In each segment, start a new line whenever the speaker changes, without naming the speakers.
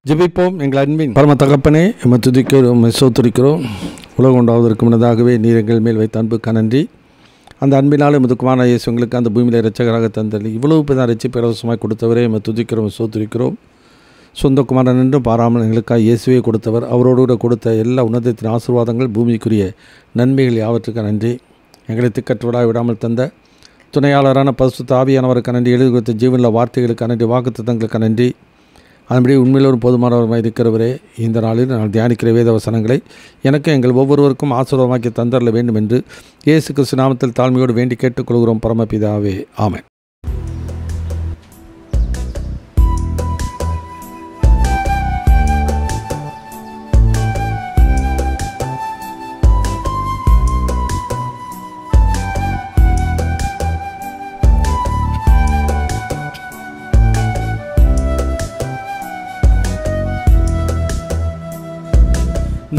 ஜெபிப்போம். எங்கள் அன்பின் பரம தகப்பனே, எம்மை துதிக்கிறோம், எம்மை ஸ்தோத்திரிக்கிறோம். உலகம் உண்டாவதற்கு முன்னதாகவே நீர் எங்கள் மேல் வைத்த அன்புக்கு நன்றி. அந்த அன்பினால் எமது குமாரனாகிய இயேசு எங்களுக்கு அந்த பூமியில் இரட்சகராக தந்தது இவ்வளவு பேர் ரட்சிப்பு இலவசமாய் கொடுத்தவரே எம்மை துதிக்கிறோம், ஸ்தோத்திரிக்கிறோம். சொந்த குமாரன் என்றும் பாராமல் எங்களுக்காக இயேசுவே கொடுத்தவர். அவரோடு கூட கொடுத்த எல்லா உன்னதத்தின் ஆசீர்வாதங்கள், பூமிக்குரிய நன்மைகள் யாவற்றுக்கு நன்றி. எங்களை திக்கற்றவராக விடாமல் தந்த துணையாளரான பரிசுத்த ஆவியானவருக்கு நன்றி. எழுதி கொடுத்த ஜீவனில் வார்த்தைகளுக்கு நன்றி, வாக்குத்தத்தங்களுக்கு நன்றி. அதன்படி உண்மையில் ஒரு போதுமானவரமாக இருக்கிறவரே, இந்த நாளில் நான் தியானிக்கிற வேத வசனங்களை எனக்கு எங்கள் ஒவ்வொருவருக்கும் ஆசீர்வாதமாக்கி தந்தரல வேண்டும் என்று இயேசு கிறிஸ்து நாமத்தில் தாழ்மையோடு வேண்டி கேட்டுக்கொள்கிறோம் பரமபிதாவே, ஆமென்.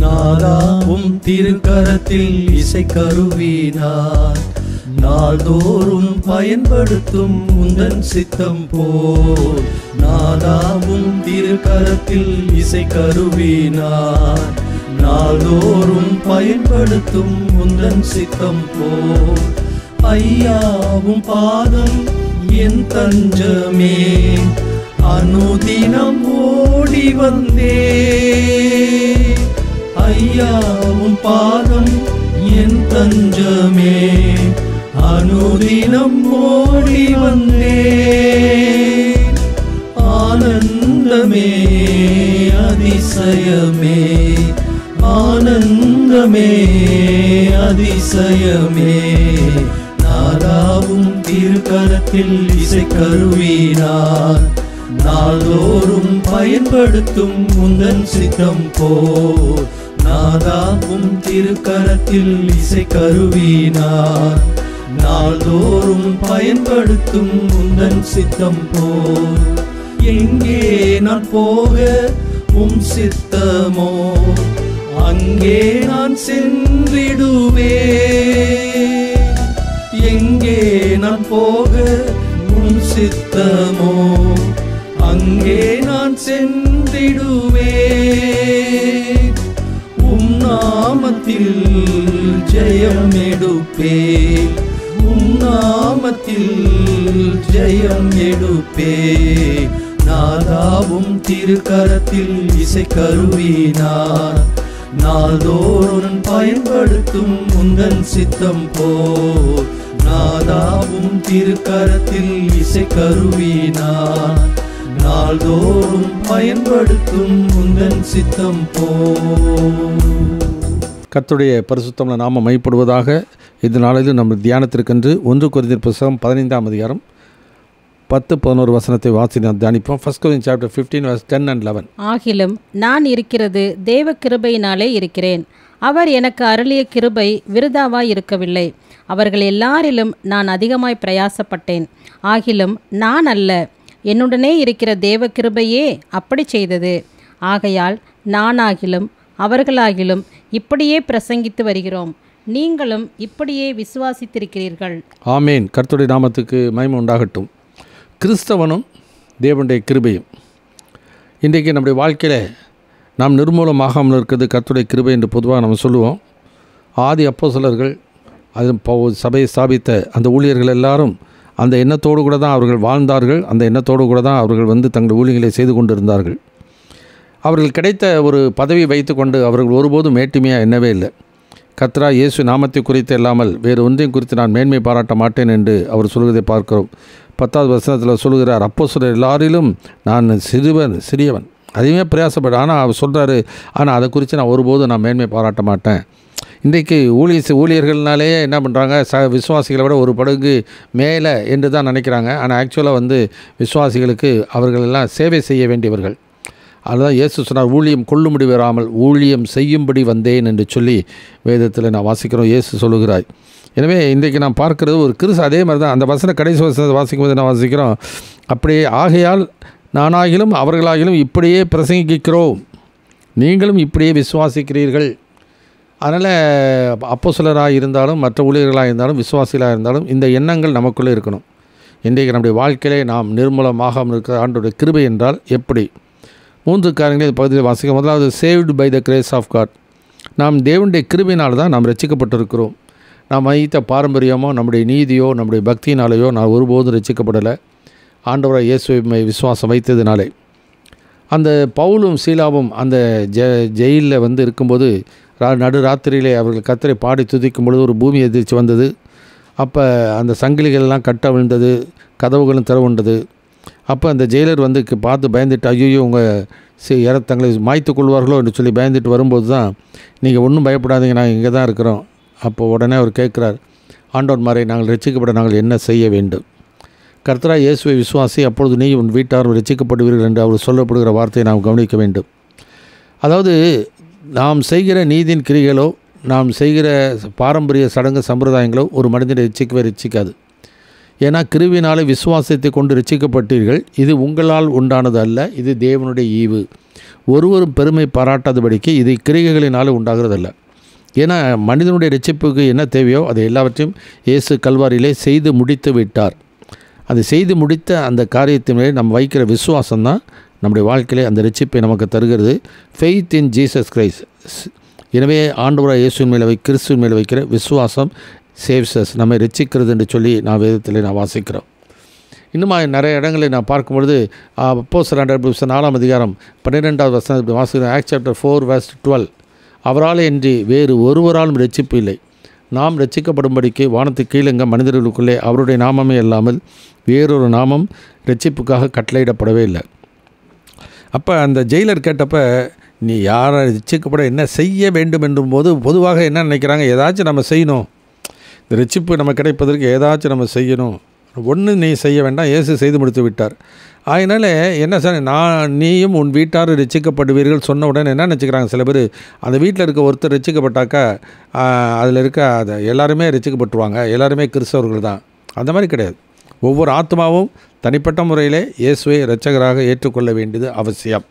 நாதாவும் திருக்கரத்தில் இசைக்கருவினார், நாள்தோறும் பயன்படுத்தும் உந்தன் சித்தம் போல். நாதாவும் திருக்கரத்தில் இசைக்கருவினார், நாள்தோறும் பயன்படுத்தும் உந்தன் சித்தம் போல். ஐயாவும் பாதம் என் தஞ்சமே, அனுதினம் ஓடி வந்தே. ஐயாவும் பாதம் என் தஞ்சமே, அனுதினம் ஓடி வந்தே. ஆனந்தமே அதிசயமே, ஆனந்தமே அதிசயமே. நாதாவும் திருக்கரத்தில் இசைக்கருவினார், நாள்தோறும் பயன்படுத்தும் உந்தன் சித்தம் போல். நாதாவும் திருக்கரத்தில் இசைக்கருவினார், நாள்தோறும் பயன்படுத்தும் உந்தன் சித்தம் போல். எங்கே நான் போக உம் சித்தமோ, அங்கே நான் சென்றிடுவே. எங்கே நான் போக உம் சித்தமோ, அங்கே நான் சென்றிடுவே. உம் நாமத்தில் ஜெயம் எடுப்பே, உம் நாமத்தில் ஜெயம் எடுப்பே. நாதாவும் திருக்கரத்தில் இசைக்கருவினார், நாள்தோறும் பயன்படுத்தும் உந்தன் சித்தம் போல். நாதாவும் திருக்கரத்தில் இசைக்கருவினார், நாள்தோறும் பயன்படுத்தும் உந்தன் சித்தம் போல்.
கர்த்தருடைய பரிசுத்தமான நாமம் மைப்படுவதாக. இந்த நாளில் நம்ம தியானத்திற்கென்று 1 கொரிந்தியர் புத்தகம் 15ஆம் அதிகாரம் 10-11 வசனத்தை வாசி நாம் தியானிப்போம். 1 Corinthians chapter 15 verse 10 and 11.
ஆகிலும் நான் இருக்கிறது தேவ கிருபையினாலே இருக்கிறேன். அவர் எனக்கு அருளிய கிருபை விருதாவாய் இருக்கவில்லை. அவர்கள் எல்லாரிலும் நான் அதிகமாய் பிரயாசப்பட்டேன். ஆகிலும் நான் அல்ல, என்னுடனே இருக்கிற தேவ கிருபையே அப்படி செய்தது. ஆகையால் நானாகிலும் அவர்களாகிலும் இப்படியே பிரசங்கித்து வருகிறோம். நீங்களும் இப்படியே விசுவாசித்திருக்கிறீர்கள்.
ஆமேன். கர்த்தருடைய நாமத்துக்கு மகிமை உண்டாகட்டும். கிறிஸ்தவனும் தேவனுடைய கிருபையும். இன்றைக்கு நம்முடைய வாழ்க்கையில் நாம் நிர்மூலமாகாமல் இருக்கிறது கர்த்தருடைய கிருபை என்று பொதுவாக நம்ம சொல்லுவோம். ஆதி அப்போஸ்தலர்கள், அது சபையை ஸ்தாபித்த அந்த ஊழியர்கள் எல்லாரும் அந்த எண்ணத்தோடு கூட தான் அவர்கள் வாழ்ந்தார்கள். அந்த எண்ணத்தோடு கூட தான் அவர்கள் தங்கள் ஊழியர்களை செய்து கொண்டிருந்தார்கள். அவர்கள் கிடைத்த ஒரு பதவி வைத்து கொண்டு அவர்கள் ஒருபோதும் மேட்டுமையாக எண்ணவே இல்லை. கர்த்தராகிய இயேசு நாமத்தை குறித்து இல்லாமல் வேறு ஒன்றையும் குறித்து நான் மேன்மை பாராட்ட மாட்டேன் என்று அவர் சொல்வதை பார்க்கிறோம். 10வது வசனத்தில் சொல்கிறார், அப்போஸ்தலர் எல்லாரிலும் நான் சிறியவன், அதையுமே பிரயாசப்பட. ஆனால் அவர் சொல்கிறாரு, ஆனால் அதை குறித்து நான் ஒருபோதும் நான் மேன்மை பாராட்ட மாட்டேன். இன்றைக்கு ஊழியர்கள்னாலே என்ன பண்ணுறாங்க, விசுவாசிகளை விட ஒரு படகு மேலே என்று தான் நினைக்கிறாங்க. ஆனால் ஆக்சுவலாக விசுவாசிகளுக்கு அவர்கள் எல்லாம் சேவை செய்ய வேண்டியவர்கள். அதுதான் இயேசு சொன்னார், ஊழியம் கொள்ளும்படி வராமல் ஊழியம் செய்யும்படி வந்தேன் என்று சொல்லி வேதத்தில் நான் வாசிக்கிறோம். இயேசு சொல்லுகிறாய். எனவே இன்றைக்கு நான் பார்க்குறது ஒரு அதே மாதிரி தான் அந்த கடைசி வசனத்தை வாசிக்கும்போது நான் வாசிக்கிறோம், அப்படியே ஆகையால் நானாகிலும் அவர்களாகிலும் இப்படியே பிரசங்கிக்கிறோம், நீங்களும் இப்படியே விசுவாசிக்கிறீர்கள். அதனால் அப்போஸ்தலராக இருந்தாலும் மற்ற ஊழியர்களாக இருந்தாலும் விசுவாசிகளாக இருந்தாலும் இந்த எண்ணங்கள் நமக்குள்ளே இருக்கணும். இன்றைக்கு நம்முடைய வாழ்க்கையிலே நாம் நிர்மூலமாகாமல் இருக்கிற ஆண்டோடைய கிருபை என்றால் எப்படி? 3 காரியங்களை இந்த பகுதியில் வாசிக்க. முதலாவது, saved by the grace of God. நாம் தேவனுடைய கிருபையினால் தான் நாம் ரட்சிக்கப்பட்டிருக்கிறோம். நாம் வைத்த பாரம்பரியமோ நம்முடைய நீதியோ நம்முடைய பக்தியினாலேயோ நான் ஒருபோதும் ரட்சிக்கப்படலை. ஆண்டவராக இயேசுவை விசுவாசம் வைத்ததினாலே. அந்த பவுலும் சீலாவும் அந்த ஜெயிலில் வந்து இருக்கும்போது நடு ராத்திரியிலே அவர்கள் கர்த்தரை பாடி துதிக்கும் பொழுது ஒரு பூமி எதிர்ச்சி வந்தது. அப்போ அந்த சங்கிலிகளெல்லாம் கட்ட விழுந்தது, கதவுகளும் திறவுண்டது. அப்போ அந்த ஜெயிலர் வந்து பார்த்து பயந்துட்டு, ஐயோ உங்கள் தங்களை மாய்த்து கொள்வார்களோ என்று சொல்லி பயந்துட்டு வரும்போது தான், நீங்கள் ஒன்றும் பயப்படாதீங்க, நாங்கள் இங்கே தான் இருக்கிறோம். அப்போ உடனே அவர் கேட்குறார், ஆண்டவன்மாரை, நாங்கள் ரட்சிக்கப்பட நாங்கள் என்ன செய்ய வேண்டும்? கர்த்தராகிய இயேசுவை விசுவாசி, அப்பொழுது நீ உன் வீட்டாரும் ரட்சிக்கப்படுவீர்கள் என்று அவர் சொல்லப்படுகிற வார்த்தையை நாம் கவனிக்க வேண்டும். அதாவது நாம் செய்கிற நீதியின் கிரிகளோ நாம் செய்கிற பாரம்பரிய சடங்கு சம்பிரதாயங்களோ ஒரு மனிதனை ரட்சிக்காது. ஏன்னா கிருபையினாலே விசுவாசத்தை கொண்டு ரட்சிக்கப்பட்டீர்கள். இது உங்களால் உண்டானது அல்ல, இது தேவனுடைய ஈவு. ஒருவரும் பெருமை பாராட்டாதபடிக்கு இது கிரிகைகளினாலே உண்டாகிறதல்ல. ஏன்னா மனிதனுடைய ரட்சிப்புக்கு என்ன தேவையோ அதை எல்லாவற்றையும் இயேசு கல்வாரியிலே செய்து முடித்து விட்டார். அது செய்து முடித்த அந்த காரியத்தின் மேலே நம்ம வைக்கிற விசுவாசம்தான் நம்முடைய வாழ்க்கையிலே அந்த ரட்சிப்பை நமக்கு தருகிறது. Faith in Jesus Christ. எனவே ஆண்டவராகிய இயேசுவின் மேலே கிறிஸ்துவின் மேலே வைக்கிற விசுவாசம் சேவ்ஸஸ், நம்மை ரட்சிக்கிறது என்று சொல்லி நான் வேதத்தில் நான் வாசிக்கிறோம். இன்னும் நிறைய இடங்களில் நான் பார்க்கும்பொழுது அப்போஸ்தலர் 4ஆம் அதிகாரம் 12வது வசனத்தை வாசிக்கிறோம். Acts chapter 4:12. அவரால் இன்றி வேறு ஒருவராலும் ரட்சிப்பு இல்லை. நாம் ரட்சிக்கப்படும்படிக்கு வானத்துக்கு கீழங்க மனிதர்களுக்குள்ளே அவருடைய நாமமே இல்லாமல் வேறொரு நாமம் ரட்சிப்புக்காக கட்டளையிடப்படவே இல்லை. அப்போ அந்த ஜெயிலர் கேட்டப்போ, நீ யாரை ரட்சிக்கப்பட என்ன செய்ய வேண்டும் என்றும் போது பொதுவாக என்ன நினைக்கிறாங்க, ஏதாச்சும் நம்ம செய்யணும், இந்த ரட்சிப்பு நம்ம கிடைப்பதற்கு ஏதாச்சும் நம்ம செய்யணும். ஒன்று நீ செய்ய வேண்டாம், இயேசு செய்து முடித்து விட்டார். அதனால் என்ன சார், நீயும் உன் வீட்டார் ரட்சிக்கப்படுவீர்கள் சொன்ன உடனே என்ன நினச்சிக்கிறாங்க சில பேர், அந்த வீட்டில் இருக்க ஒருத்தர் ரட்சிக்கப்பட்டாக்கா அதில் இருக்க அதை எல்லாருமே ரட்சிக்கப்பட்டுருவாங்க, எல்லாருமே கிறிஸ்தவர்கள் தான். அந்த மாதிரி கிடையாது. ஒவ்வொரு ஆத்மாவும் தனிப்பட்ட முறையிலே இயேசுவை இரட்சகராக ஏற்றுக்கொள்ள வேண்டியது அவசியம்.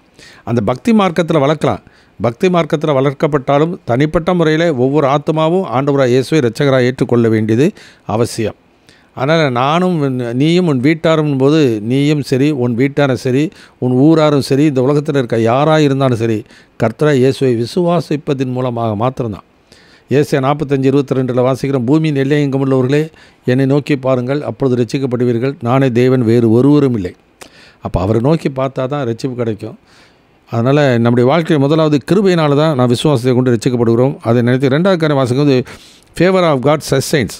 அந்த பக்தி மார்க்கத்தில் வளர்க்கலாம். பக்தி மார்க்கத்தில் வளர்க்கப்பட்டாலும் தனிப்பட்ட முறையில் ஒவ்வொரு ஆத்மாவும் ஆண்டவராக இயேசுவை இரட்சகராக ஏற்றுக்கொள்ள வேண்டியது அவசியம். அதனால் நானும் நீயும் உன் வீட்டாரும் போது நீயும் சரி, உன் வீட்டாரும் சரி, உன் ஊராரும் சரி, இந்த உலகத்தில் இருக்க யாராக இருந்தாலும் சரி, கர்த்தராகிய இயேசுவை விசுவாசிப்பதின் மூலமாக மாத்திரம்தான். ஏசாயா 45:22 வாசிக்கிறோம். பூமியின் எல்லை எங்கும் உள்ளவர்களே என்னை நோக்கி பாருங்கள், அப்பொழுது ரட்சிக்கப்படுவீர்கள், நானே தேவன், வேறு ஒருவரும் இல்லை. அப்போ அவரை நோக்கி பார்த்தா தான் ரட்சிப்பு கிடைக்கும். அதனால் நம்முடைய வாழ்க்கை முதலாவது கிருபையினால தான் நான் விசுவாசத்தை கொண்டு ரட்சிக்கப்படுகிறோம். அதை நினைத்து 2வது காரியம் வாசிக்கும் போது, favour of God sustains.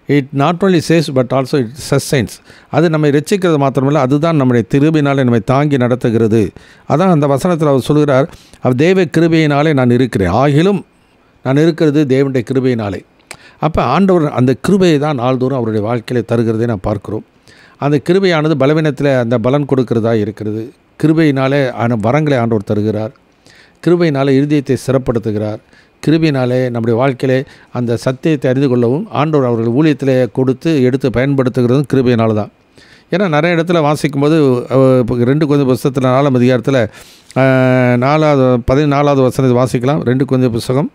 It not only saves but also it sustains. அது நம்மை ரட்சிக்கிறது மாத்திரமில்லை, அதுதான் நம்முடைய கிருபையினாலே நம்மை தாங்கி நடத்துகிறது. அதான் அந்த வசனத்தில் அவர் சொல்கிறார், தேவ கிருபையினாலே நான் இருக்கிறேன், ஆகிலும் நான் இருக்கிறது தேவனுடைய கிருபையினாலே. அப்போ ஆண்டவர் அந்த கிருபையை தான் நாள்தோறும் அவருடைய வாழ்க்கையில் தருகிறதை நான் பார்க்கிறோம். அந்த கிருபையானது பலவீனத்தில் அந்த பலன் கொடுக்கிறதா இருக்கிறது. கிருபையினாலே வரங்களை ஆண்டவர் தருகிறார். கிருபையினாலே இருதயத்தை சிறப்படுத்துகிறார். கிருபையினாலே நம்முடைய வாழ்க்கையிலே அந்த சத்தியத்தை அறிந்து கொள்ளவும் ஆண்டவர் அவர்கள் ஊழியத்தில் கொடுத்து எடுத்து பயன்படுத்துகிறதும் கிருபையினால தான். ஏன்னா நிறைய இடத்துல வாசிக்கும்போது 2 கொரிந்தியர் புத்தகத்தில் 4ஆம் அதிகாரத்தில் 14வது வசனத்தை வாசிக்கலாம். 2 கொரிந்தியர் புத்தகம்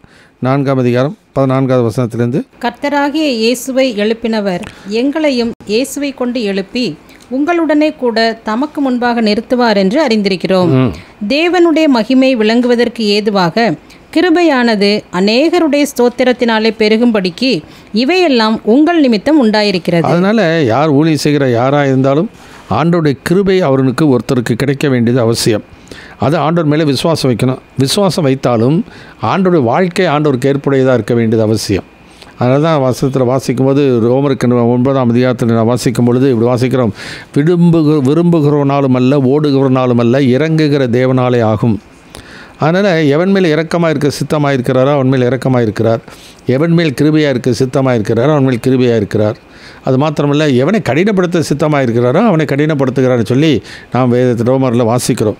4ஆம் அதிகாரம் 14வது வசனத்திலிருந்து,
கர்த்தராகிய இயேசுவை எழுப்பினவர் எங்களையும் இயேசுவை கொண்டு எழுப்பி உங்களுடனே கூட தமக்கு முன்பாக நிறுத்துவார் என்று அறிந்திருக்கிறோம். தேவனுடைய மகிமை விளங்குவதற்கு ஏதுவாக கிருபையானது அநேகருடைய ஸ்தோத்திரத்தினாலே பெருகும்படிக்கு இவையெல்லாம் உங்கள் நிமித்தம் உண்டாயிருக்கிறது.
அதனால் யார் ஊழியம் செய்கிற யாராக இருந்தாலும் ஆண்டவருடைய கிருபை அவர்களுக்கு ஒருத்தருக்கு கிடைக்க வேண்டியது அவசியம். அது ஆண்டவர் மேலே விசுவாசம் வைக்கணும். விசுவாசம் வைத்தாலும் ஆண்டவருடைய வாழ்க்கை ஆண்டவருக்கு ஏற்புடையதாக இருக்க வேண்டியது அவசியம். அதனால தான் வசனத்தில் வாசிக்கும்போது ரோமருக்கு 9ஆம் அதிகாரத்தில் நான் வாசிக்கும் பொழுது இப்படி வாசிக்கிறோம், விரும்புகிறவனாலும் அல்ல, ஓடுகிறவனாலும் அல்ல, இறங்குகிற தேவனாலே ஆகும். அதனால் எவன் மேல் இரக்கமாக இருக்க சித்தமாக இருக்கிறாரோ அவன் மேல் இரக்கமாக இருக்கிறார். எவன் மேல் கிருபையாக இருக்க சித்தமாக இருக்கிறாரோ அவன் மேல் கிருபையாக இருக்கிறார். அது மாத்திரமல்ல, எவனை கடினப்படுத்த சித்தமாக இருக்கிறாரோ அவனை கடினப்படுத்துகிறான்னு சொல்லி நாம் வேதத்தில் ரோமரில் வாசிக்கிறோம்.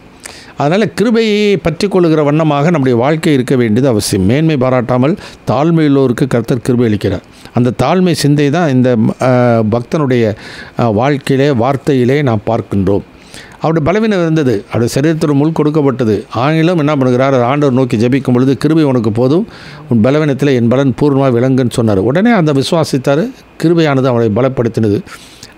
அதனால் கிருபையை பற்றி கொள்ளுகிற வண்ணமாக நம்முடைய வாழ்க்கை இருக்க வேண்டியது அவசியம். மேன்மை பாராட்டாமல் தாழ்மையுள்ளோருக்கு கர்த்தர் கிருபை அளிக்கிறார். அந்த தாழ்மை சிந்தை தான் இந்த பக்தனுடைய வாழ்க்கையிலே வார்த்தையிலே நாம் பார்க்கின்றோம். அவருடைய பலவீனம் இருந்தது, அவருடைய சரீரத்தில் முள் கொடுக்கப்பட்டது. ஆங்கிலம் என்ன பண்ணுகிறார், ஆண்டவர் நோக்கி ஜெபிக்கும் பொழுது, கிருபை உனக்கு போதும், உன் பலவீனத்தில் என் பலன் பூர்ணமாக விளங்குன்னு சொன்னார். உடனே அந்த விசுவாசித்தார், கிருபையானது அவனை பலப்படுத்தினது.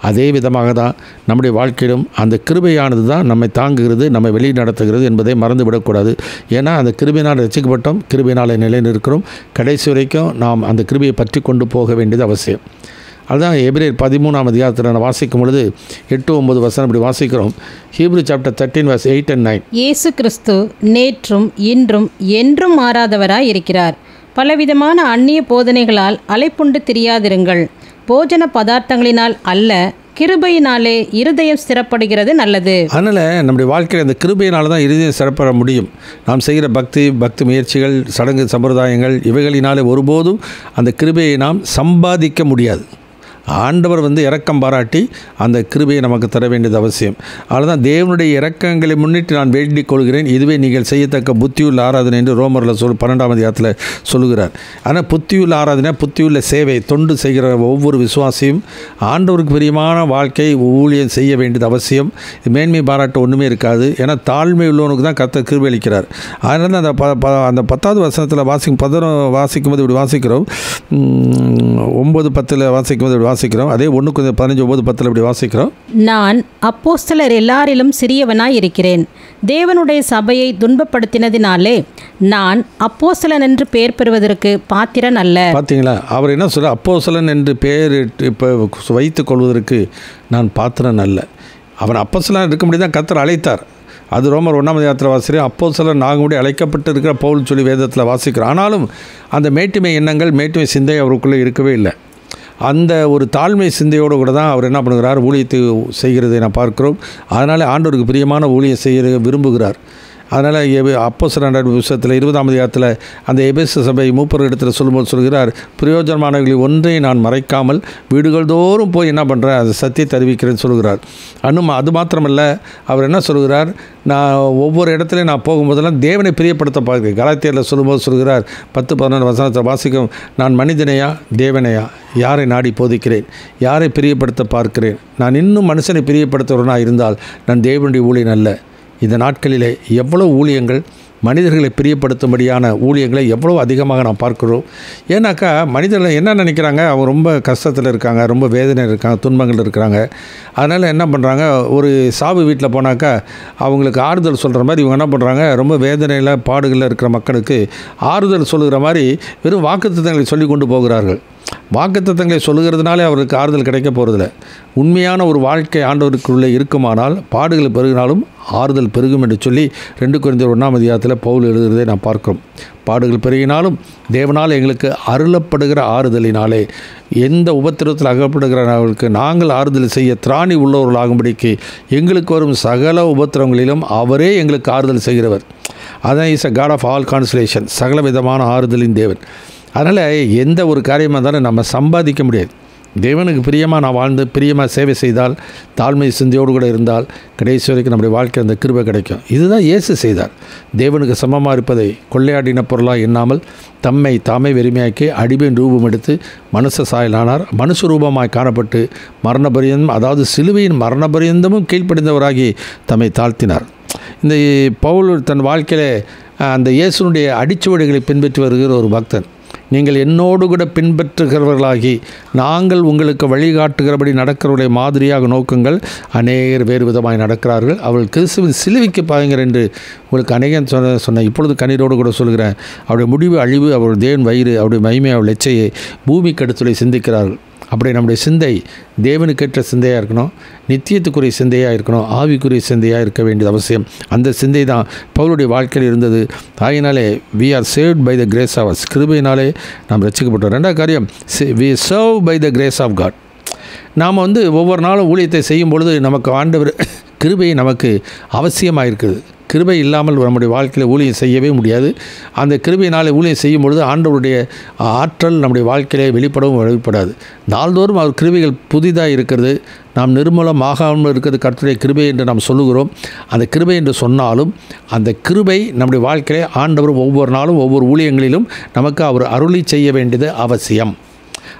அதே விதமாக தான் நம்முடைய வாழ்க்கையிலும் அந்த கிருபையானது தான் நம்மை தாங்குகிறது, நம்மை வெளி நடத்துகிறது என்பதை மறந்துவிடக்கூடாது. ஏன்னா அந்த கிருபையினால் ரட்சிக்கப்பட்டோம், கிருபையினால் நிலைநிற்கிறோம். கடைசி வரைக்கும் நாம் அந்த கிருபையை பற்றி கொண்டு போக வேண்டியது அவசியம். அதுதான் எபிரேயர் 13ஆம் அதிகாரத்தில் நான் வாசிக்கும் பொழுது 8-9 வசனம் இப்படி வாசிக்கிறோம். Hebrew chapter 13:8-9.
இயேசு கிறிஸ்து நேற்றும் இன்றும் என்றும் மாறாதவராய் இருக்கிறார். பலவிதமான அந்நிய போதனைகளால் அலைப்புண்டு திரியாதிருங்கள். போஜன பதார்த்தங்களினால் அல்ல, கிருபையினாலே இருதயம் ஸ்திரப்படுகிறது நல்லது.
அதனால் நம்முடைய வாழ்க்கையில் அந்த கிருபையினால தான் இருதயம் ஸ்திரப்பட முடியும். நாம் செய்கிற பக்தி முயற்சிகள், சடங்கு சம்பிரதாயங்கள் இவைகளினாலே ஒருபோதும் அந்த கிருபையை நாம் சம்பாதிக்க முடியாது. ஆண்டவர் இரக்கம் பாராட்டி அந்த கிருபையை நமக்கு தர வேண்டியது அவசியம். அதனால் தேவனுடைய இரக்கங்களை முன்னிட்டு நான் வேண்டிக் கொள்கிறேன், இதுவே நீங்கள் செய்யத்தக்க புத்தியுள்ள ஆராதனை என்று ரோமரில் 12ஆம் அதிகாரத்தில் சொல்லுகிறார். ஆனால் புத்தியுள்ள ஆராதனை, புத்தியுள்ள சேவை, தொண்டு செய்கிற ஒவ்வொரு விசுவாசியும் ஆண்டவருக்கு பிரியமான வாழ்க்கை ஊழியம் செய்ய வேண்டியது அவசியம். மேன்மை பாராட்ட ஒன்றுமே இருக்காது. ஏன்னா தாழ்மை உள்ளவனுக்கு தான் கர்த்தர் கிருபை அளிக்கிறார். அதனால தான் அந்த 10வது வசனத்தில் வாசிக்கும்போது இப்படி வாசிக்கிறோம். 9-10 வாசிக்கும்போது இப்படி வாசிக்கிறோம். அதே 1-15-9-10 இப்படி வாசிக்கிறோம்.
நான் அப்போஸ்தலர் எல்லாரிலும் சிறியவனாய் இருக்கிறேன். தேவனுடைய சபையை துன்பப்படுத்தினதினாலே நான் அப்போஸ்தலன் என்று பெயர் பெறுவதற்கு பாத்திரன் அல்ல. பார்த்தீங்களா,
அவர் என்ன சொல்ற? அப்போஸ்தலன் என்று பெயர் இப்போ வைத்துக் கொள்வதற்கு நான் பாத்திரன் அல்ல. அவன் அப்போஸ்தலன் இருக்க முடியாது தான் கர்த்தர் அழைத்தார். அது ரோமர் 1ஆம் அதிகாரத்தில் வாசிக்கிறோம். அப்போஸ்தலன் ஆகும்படி அழைக்கப்பட்டு இருக்கிற பவுல் சொல்லி வேதத்தில் வாசிக்கிறோம். ஆனாலும் அந்த மேட்டுமை எண்ணங்கள், மேட்டுமை சிந்தை அவருக்குள்ளே இருக்கவே இல்லை. அந்த ஒரு தாழ்மை சிந்தையோடு கூட தான் அவர் என்ன பண்ணுகிறார், ஊழியத்தை செய்கிறதை நான் பார்க்கிறோம். அதனால் ஆண்டவருக்கு பிரியமான ஊழியம் செய்ய விரும்புகிறார். அதனால் அப்போஸ்தலர் புத்தகத்தில் 20ஆம் அதிகாரத்தில் அந்த எபேசு சபை மூப்பர் இடத்துல சொல்லும்போது சொல்கிறார், பிரயோஜனமானவர்களில் ஒன்றை நான் மறைக்காமல் வீடுகள் தோறும் போய் என்ன பண்ணுறேன், அதை சத்தியத்தை அறிவிக்கிறேன்னு சொல்கிறார். அது மாத்திரமல்ல, அவர் என்ன சொல்கிறார், நான் ஒவ்வொரு இடத்துலையும் நான் போகும்போதெல்லாம் தேவனை பிரியப்படுத்த பார்க்கிறேன். கலாத்தியரில் சொல்லும்போது சொல்கிறார் 10-14 வசனத்தை வாசிக்கும், நான் மனிதனையா தேவனையா யாரை நாடி போதிக்கிறேன், யாரை பிரியப்படுத்த பார்க்கிறேன், நான் இன்னும் மனுஷனை பிரியப்படுத்துகிறவனாக இருந்தால் நான் தேவனுடைய ஊழியன் அல்ல. இந்த நாட்களிலே எவ்வளோ ஊழியங்கள், மனிதர்களை பிரியப்படுத்தும்படியான ஊழியங்களை எவ்வளோ அதிகமாக நாம் பார்க்கிறோம். ஏன்னாக்கா மனிதர்கள் என்ன நினைக்கிறாங்க, அவங்க ரொம்ப கஷ்டத்தில் இருக்காங்க, ரொம்ப வேதனை இருக்காங்க, துன்பங்கள் இருக்கிறாங்க. அதனால் என்ன பண்ணுறாங்க, ஒரு சாவு வீட்டில் போனாக்கா அவங்களுக்கு ஆறுதல் சொல்கிற மாதிரி இவங்க என்ன பண்ணுறாங்க, ரொம்ப வேதனையில் பாடுகளில் இருக்கிற மக்களுக்கு ஆறுதல் சொல்லுகிற மாதிரி வெறும் வாக்குத்தத்தங்களை சொல்லி கொண்டு போகிறார்கள். வாக்குத்தத்தங்களை சொல்லுகிறதுனாலே அவருக்கு ஆறுதல் கிடைக்க போகிறதில்ல. உண்மையான ஒரு வாழ்க்கை ஆண்டவருக்குள்ளே இருக்குமானால் பாடுகள் பெருகினாலும் ஆறுதல் பெருகும் என்று சொல்லி 2 கொரிந்தியர் 1ஆம் அதிகாரத்தில் பவுல் எழுதுகிறதை நாம் பார்க்கிறோம். பாடுகள் பெருகினாலும் தேவனால் எங்களுக்கு அருளப்படுகிற ஆறுதலினாலே எந்த உபத்திரத்தில் அகப்படுகிறவர்களுக்கு நாங்கள் ஆறுதல் செய்ய திராணி உள்ளவர்களாகும்படிக்கு எங்களுக்கு வரும் சகல உபத்திரங்களிலும் அவரே எங்களுக்கு ஆறுதல் செய்கிறவர். அதான் is a God of all consolation, சகல விதமான ஆறுதலின் தேவன். அதனால் எந்த ஒரு காரியமாக இருந்தாலும் நம்ம சம்பாதிக்க முடியாது. தேவனுக்கு பிரியமாக நான் வாழ்ந்து பிரியமாக சேவை செய்தால், தாழ்மை சிந்தையோடு கூட இருந்தால் கடைசி வரைக்கும் நம்முடைய வாழ்க்கை அந்த கிருபை கிடைக்கும். இதுதான் இயேசு செய்தார். தேவனுக்கு சமமாக இருப்பதை கொள்ளையாடின பொருளாக எண்ணாமல் தம்மை தாமே வெறுமையாக்கி அடிமையின் ரூபம் எடுத்து மனுஷ சாயலானார். மனுஷ ரூபமாய் காணப்பட்டு மரணபரியந்தம், அதாவது சிலுவையின் மரணபரியந்தமும் கீழ்ப்படிந்தவராகி தம்மை தாழ்த்தினார். இந்த பவுல் தன் வாழ்க்கையில் அந்த இயேசுனுடைய அடிச்சுவடுகளை பின்பற்றி வருகிற ஒரு பக்தன். நீங்கள் என்னோடு கூட பின்பற்றுகிறவர்களாகி நாங்கள் உங்களுக்கு வழிகாட்டுகிறபடி நடக்கிறவருடைய மாதிரியாக நோக்குங்கள். அநேகர் வேறு விதமாய் நடக்கிறார்கள், அவள் கிறிஸ்துவின் சிலுவைக்கு பாருங்கள் என்று உங்களுக்கு அநேகன் சொன்ன இப்பொழுது கண்ணீரோடு கூட சொல்கிறேன். அவருடைய முடிவு அழிவு, அவருடைய தேவன் வயிறு, அவருடைய மகிமை, அவள் எச்சையை பூமி கடுத்துளை சிந்திக்கிறார்கள். அப்படி நம்முடைய சிந்தை தேவனுக்கேற்ற சிந்தையாக இருக்கணும், நித்தியத்துக்குரிய சிந்தையாக இருக்கணும், ஆவிக்குரிய சிந்தையாக இருக்க வேண்டியது அவசியம். அந்த சிந்தை தான் பவுலுடைய வாழ்க்கையில் இருந்தது. ஆகினாலே we are saved by the grace of us, கிருபையினாலே நாம் ரட்சிக்கப்பட்டோம். 2வது காரியம், we serve by the grace of God. நாம் ஒவ்வொரு நாளும் ஊழியத்தை செய்யும் பொழுது நமக்கு ஆண்டவர் கிருபை நமக்கு அவசியமாக இருக்குது. கிருபை இல்லாமல் நம்முடைய வாழ்க்கையில் ஊழியம் செய்யவே முடியாது. அந்த கிருபையினாலே ஊழியம் செய்யும் பொழுது ஆண்டவருடைய ஆற்றல் நம்முடைய வாழ்க்கையிலே வெளிப்படாது. நாள்தோறும் அவர் கிருபைகள் புதிதாக இருக்கிறது. நாம் நிர்மூலமாகாமல் இருக்கிறது கர்த்தருடைய கிருபை என்று நாம் சொல்லுகிறோம். அந்த கிருபை என்று சொன்னாலும் அந்த கிருபை நம்முடைய வாழ்க்கையிலே ஆண்டவர் ஒவ்வொரு நாளும் ஒவ்வொரு ஊழியங்களிலும் நமக்கு அவர் அருளி செய்ய வேண்டியது அவசியம்.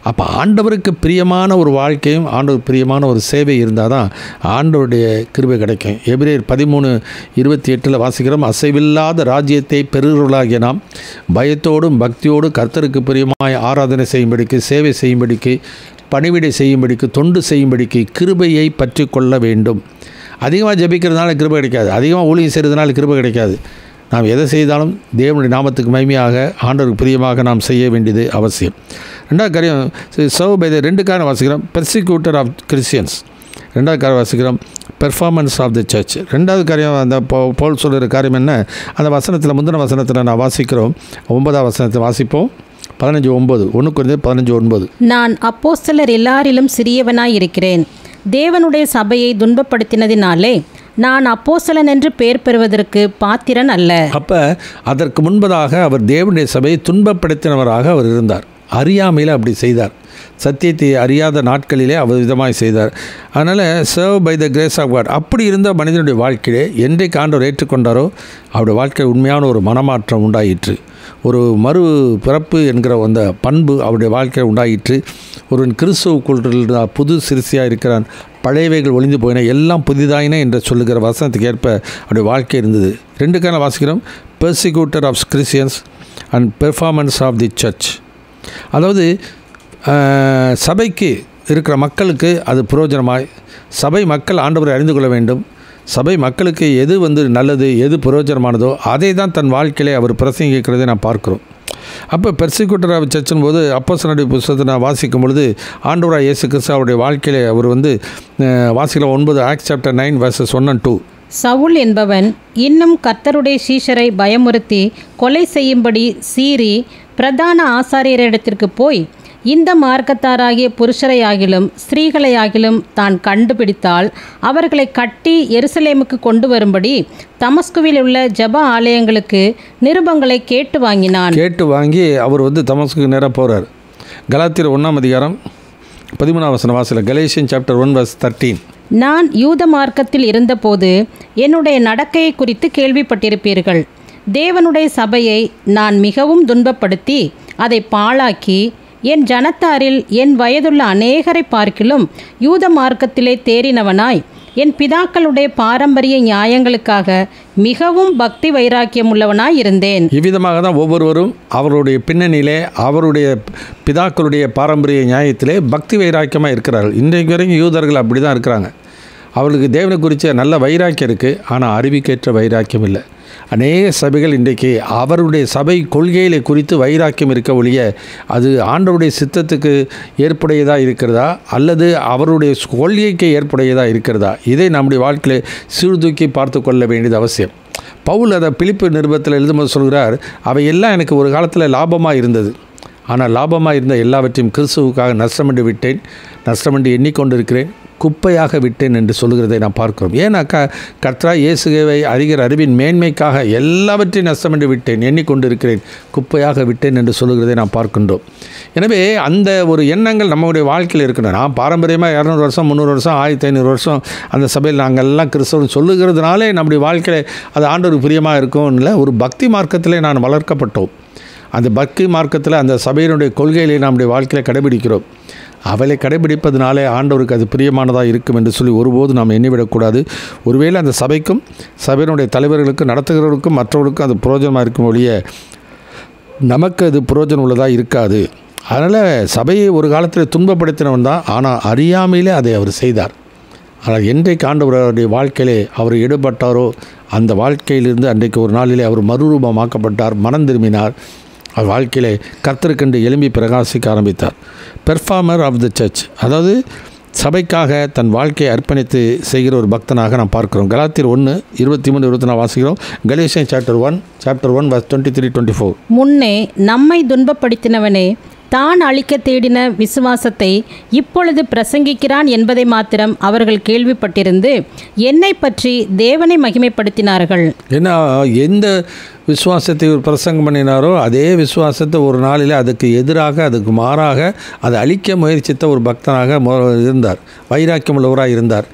அப்போ ஆண்டவருக்கு பிரியமான ஒரு வாழ்க்கையும் ஆண்டவர் பிரியமான ஒரு சேவை இருந்தால் தான் ஆண்டவருடைய கிருபை கிடைக்கும். எபிரேயர் 13:28 வாசிக்கிறோம், அசைவில்லாத ராஜ்யத்தை பெறுகிறவர்களாகிய நாம் பயத்தோடும் பக்தியோடு கர்த்தருக்கு பிரியமாய் ஆராதனை செய்யும்படிக்கு, சேவை செய்யும்படிக்கு பணிவிடை செய்யும்படிக்கு, தொண்டு செய்யும்படிக்கு கிருபையை பற்றி கொள்ள வேண்டும். அதிகமாக ஜெபிக்கிறதுனால கிருபை கிடைக்காது, அதிகமாக ஊழியம் செய்கிறதுனால கிருபை கிடைக்காது. நாம் எதை செய்தாலும் தேவனுடைய நாமத்துக்கு மகிமையாக, ஆண்டவருக்கு பிரியமாக நாம் செய்ய வேண்டியது அவசியம். ரெண்டாவது காரியம், சர்வ் பை த 2 காரியம் வாசிக்கிறோம். Persecutor of Christians. ரெண்டாவது காரியம் வாசிக்கிறோம், பெர்ஃபார்மன்ஸ் ஆஃப் த சர்ச். ரெண்டாவது காரியம் அந்த பவுல் சொல்கிற காரியம் என்ன, அந்த வசனத்தில் முந்தின வசனத்தில் நான் வாசிக்கிறோம். 9ஆம் வசனத்தை வாசிப்போம். 15:9. 1 Corinthians 15:9.
நான் அப்போஸ்தலர் எல்லாரிலும் சிறியவனாய் இருக்கிறேன். தேவனுடைய சபையை துன்பப்படுத்தினதினாலே நான் அப்போஸ்தலன் என்று பெயர் பெறுவதற்கு பாத்திரன் அல்ல.
அப்போ அதற்கு முன்பதாக அவர் தேவனுடைய சபையை துன்பப்படுத்தினவராக அவர் இருந்தார். அறியாமையில் அப்படி செய்தார். சத்தியத்தை அறியாத நாட்களிலே அவர் விதமாக செய்தார். அதனால் serve by the grace of God. அப்படி இருந்த மனிதனுடைய வாழ்க்கையிலே என்றைக்கு ஆண்டவர் ஏற்றுக்கொண்டாரோ அவருடைய வாழ்க்கையில் உண்மையான ஒரு மனமாற்றம் உண்டாயிற்று. ஒரு மறு பிறப்பு என்கிற அந்த பண்பு அவருடைய வாழ்க்கையில் உண்டாயிற்று. ஒருவன் கிறிஸ்துவுக்குள் புது சிறுசியாக இருக்கிறான், பழையவைகள் ஒளிந்து போயின, எல்லாம் புதிதாயின என்று சொல்லுகிற வசனத்துக்கு ஏற்ப அவருடைய வாழ்க்கை இருந்தது. 2 காரணம் வாசிக்கிறோம், persecutor of Christians and performance of the church. அதாவது சபைக்கு இருக்கிற மக்களுக்கு அது பிரயோஜனமாய், சபை மக்கள் ஆண்டவரை அறிந்து கொள்ள வேண்டும். சபை மக்களுக்கு எது நல்லது, எது பிரயோஜனமானதோ அதை தான் தன் வாழ்க்கையிலே அவர் பிரசங்கிக்கிறதை நான் பார்க்குறோம். அப்போ பெர்சிக்யூட்டர் ஆஃப் சர்ச்சின் போது அப்போஸ்தலருடைய புத்தகத்தை நான் வாசிக்கும் பொழுது ஆண்டவராகிய இயேசு கிறிஸ்து அவருடைய வாழ்க்கையிலே அவர் வாசிக்கலாம் 9 Acts chapter 9 verses 1 and 2.
Saul என்பவன் இன்னும் கர்த்தருடைய சீஷரை பயமுறுத்தி கொலை செய்யும்படி சீறி பிரதான ஆசாரியரிடத்திற்கு போய், இந்த மார்க்கத்தாராகிய புருஷரையாகிலும் ஸ்திரீகளையாகிலும் தான் கண்டுபிடித்தால் அவர்களை கட்டி எருசலேமுக்கு கொண்டு வரும்படி தமஸ்குவில் உள்ள ஜெப ஆலயங்களுக்கு நிருபங்களை கேட்டு வாங்கி
அவர் தமஸ்குக்கு நேராக போகிறார். கலாத்தியர் 1ஆம் அதிகாரம் 13ஆம் வசனம் வாசல. Galatians chapter 1 verse 13.
நான் யூத மார்க்கத்தில் இருந்தபோது என்னுடைய நடக்கையை குறித்து கேள்விப்பட்டிருப்பீர்கள். தேவனுடைய சபையை நான் மிகவும் துன்பப்படுத்தி அதை பாழாக்கி என் ஜனத்தாரில் என் வயதுள்ள அநேகரை பார்க்கிலும் யூத மார்க்கத்திலே தேறினவனாய் என் பிதாக்களுடைய பாரம்பரிய நியாயங்களுக்காக மிகவும் பக்தி வைராக்கியம் உள்ளவனாய் இருந்தேன்.
இவ்விதமாக தான் ஒவ்வொருவரும் அவருடைய பின்னணியிலே அவருடைய பிதாக்களுடைய பாரம்பரிய நியாயத்திலே பக்தி வைராக்கியமாக இருக்கிறார்கள். இன்றைக்கு வரைக்கும் யூதர்கள் அப்படி தான் இருக்கிறாங்க. அவர்களுக்கு தேவனை குறித்த நல்ல வைராக்கியம் இருக்குது, ஆனால் அறிவிக்கேற்ற வைராக்கியம் இல்லை. அநேக சபைகள் இன்றைக்கு அவருடைய சபை கொள்கைகளை குறித்து வைராக்கியம் இருக்க ஒழிய அது ஆண்டவருடைய சித்தத்துக்கு ஏற்புடையதாக இருக்கிறதா அல்லது அவருடைய கொள்கைக்கு ஏற்புடையதாக இருக்கிறதா, இதை நம்முடைய வாழ்க்கையில் சீர்தூக்கி பார்த்து கொள்ள வேண்டியது அவசியம். பவுல் அதை பிலிப்பு நிருபத்தில் எழுதும்போது சொல்கிறார், அவையெல்லாம் எனக்கு ஒரு காலத்தில் லாபமாக இருந்தது, ஆனால் லாபமாக இருந்த எல்லாவற்றையும் கிறிஸ்துவுக்காக நஷ்டமண்டு விட்டேன், நஷ்டமண்டு எண்ணிக்கொண்டிருக்கிறேன், குப்பையாக விட்டேன் என்று சொல்லுகிறதை நாம் பார்க்கிறோம். ஏன்னாக்கா கர்த்தராகிய இயேசுவை அறிகிற அறிவின் மேன்மைக்காக எல்லாவற்றையும் நஷ்டமண்டு விட்டேன், எண்ணிக்கொண்டிருக்கிறேன், குப்பையாக விட்டேன் என்று சொல்லுகிறதை நாம் பார்க்கின்றோம். எனவே அந்த ஒரு எண்ணங்கள் நம்முடைய வாழ்க்கையில் இருக்கணும். நான் பாரம்பரியமாக 200 வருஷம் 300 வருஷம் 1500 வருஷம் அந்த சபையில் நாங்கள் எல்லாம் கிறிஸ்தவன் சொல்லுகிறதுனாலே நம்முடைய வாழ்க்கையில் அது ஆண்டவருக்கு பிரியமாக இருக்கும் இல்லை. ஒரு பக்தி மார்க்கத்திலே நான் வளர்க்கப்பட்டோம். அந்த பக்தி மார்க்கத்தில் அந்த சபையினுடைய கொள்கைகளை நம்முடைய வாழ்க்கையில் கடைபிடிக்கிறோம். அவளை கடைபிடிப்பதனாலே ஆண்டவருக்கு அது பிரியமானதாக இருக்கும் என்று சொல்லி ஒருபோது நாம் எண்ணிவிடக்கூடாது. ஒருவேளை அந்த சபைக்கும் சபையினுடைய தலைவர்களுக்கும் நடத்துகிறவர்களுக்கும் மற்றவர்களுக்கும் அது புரோஜனமாக இருக்கும் ஒழிய நமக்கு அது புரோஜனம் உள்ளதாக இருக்காது. அதனால் சபையை ஒரு காலத்தில் துன்பப்படுத்தினவன் தான், ஆனால் அறியாமையிலே அதை அவர் செய்தார். ஆனால் என்றைக்கு ஆண்டவருடைய வாழ்க்கையிலே அவர் ஈடுபட்டாரோ அந்த வாழ்க்கையிலிருந்து அன்றைக்கு ஒரு நாளிலே அவர் மறுரூபமாக்கப்பட்டார், மனம் திரும்பினார். அவர் வாழ்க்கையிலே கர்த்தருக்கென்று எழும்பி பிரகாசிக்க ஆரம்பித்தார். பெர்ஃபார்மர் ஆஃப் த சர்ச், அதாவது சபைக்காக தன் வாழ்க்கையை அர்ப்பணித்து செய்கிற ஒரு பக்தனாக நாம் பார்க்கிறோம். கலாத்தியர் 1:23-24 வாசிக்கிறோம். Galatians chapter 1 verse 23-24.
முன்னே நம்மை துன்பப்படுத்தினவனே தான் அழிக்க தேடின விசுவாசத்தை இப்பொழுது பிரசங்கிக்கிறான் என்பதை மாத்திரம் அவர்கள் கேள்விப்பட்டிருந்து என்னை பற்றி தேவனை மகிமைப்படுத்தினார்கள்.
ஏன்னா எந்த விசுவாசத்தை ஒரு பிரசங்கம் பண்ணினாரோ அதே விசுவாசத்தை ஒரு நாளில் அதுக்கு எதிராக அதுக்கு மாறாக அதை அழிக்க முயற்சித்த ஒரு பக்தனாக இருந்தார், வைராக்கியம் உள்ளவராக இருந்தார்.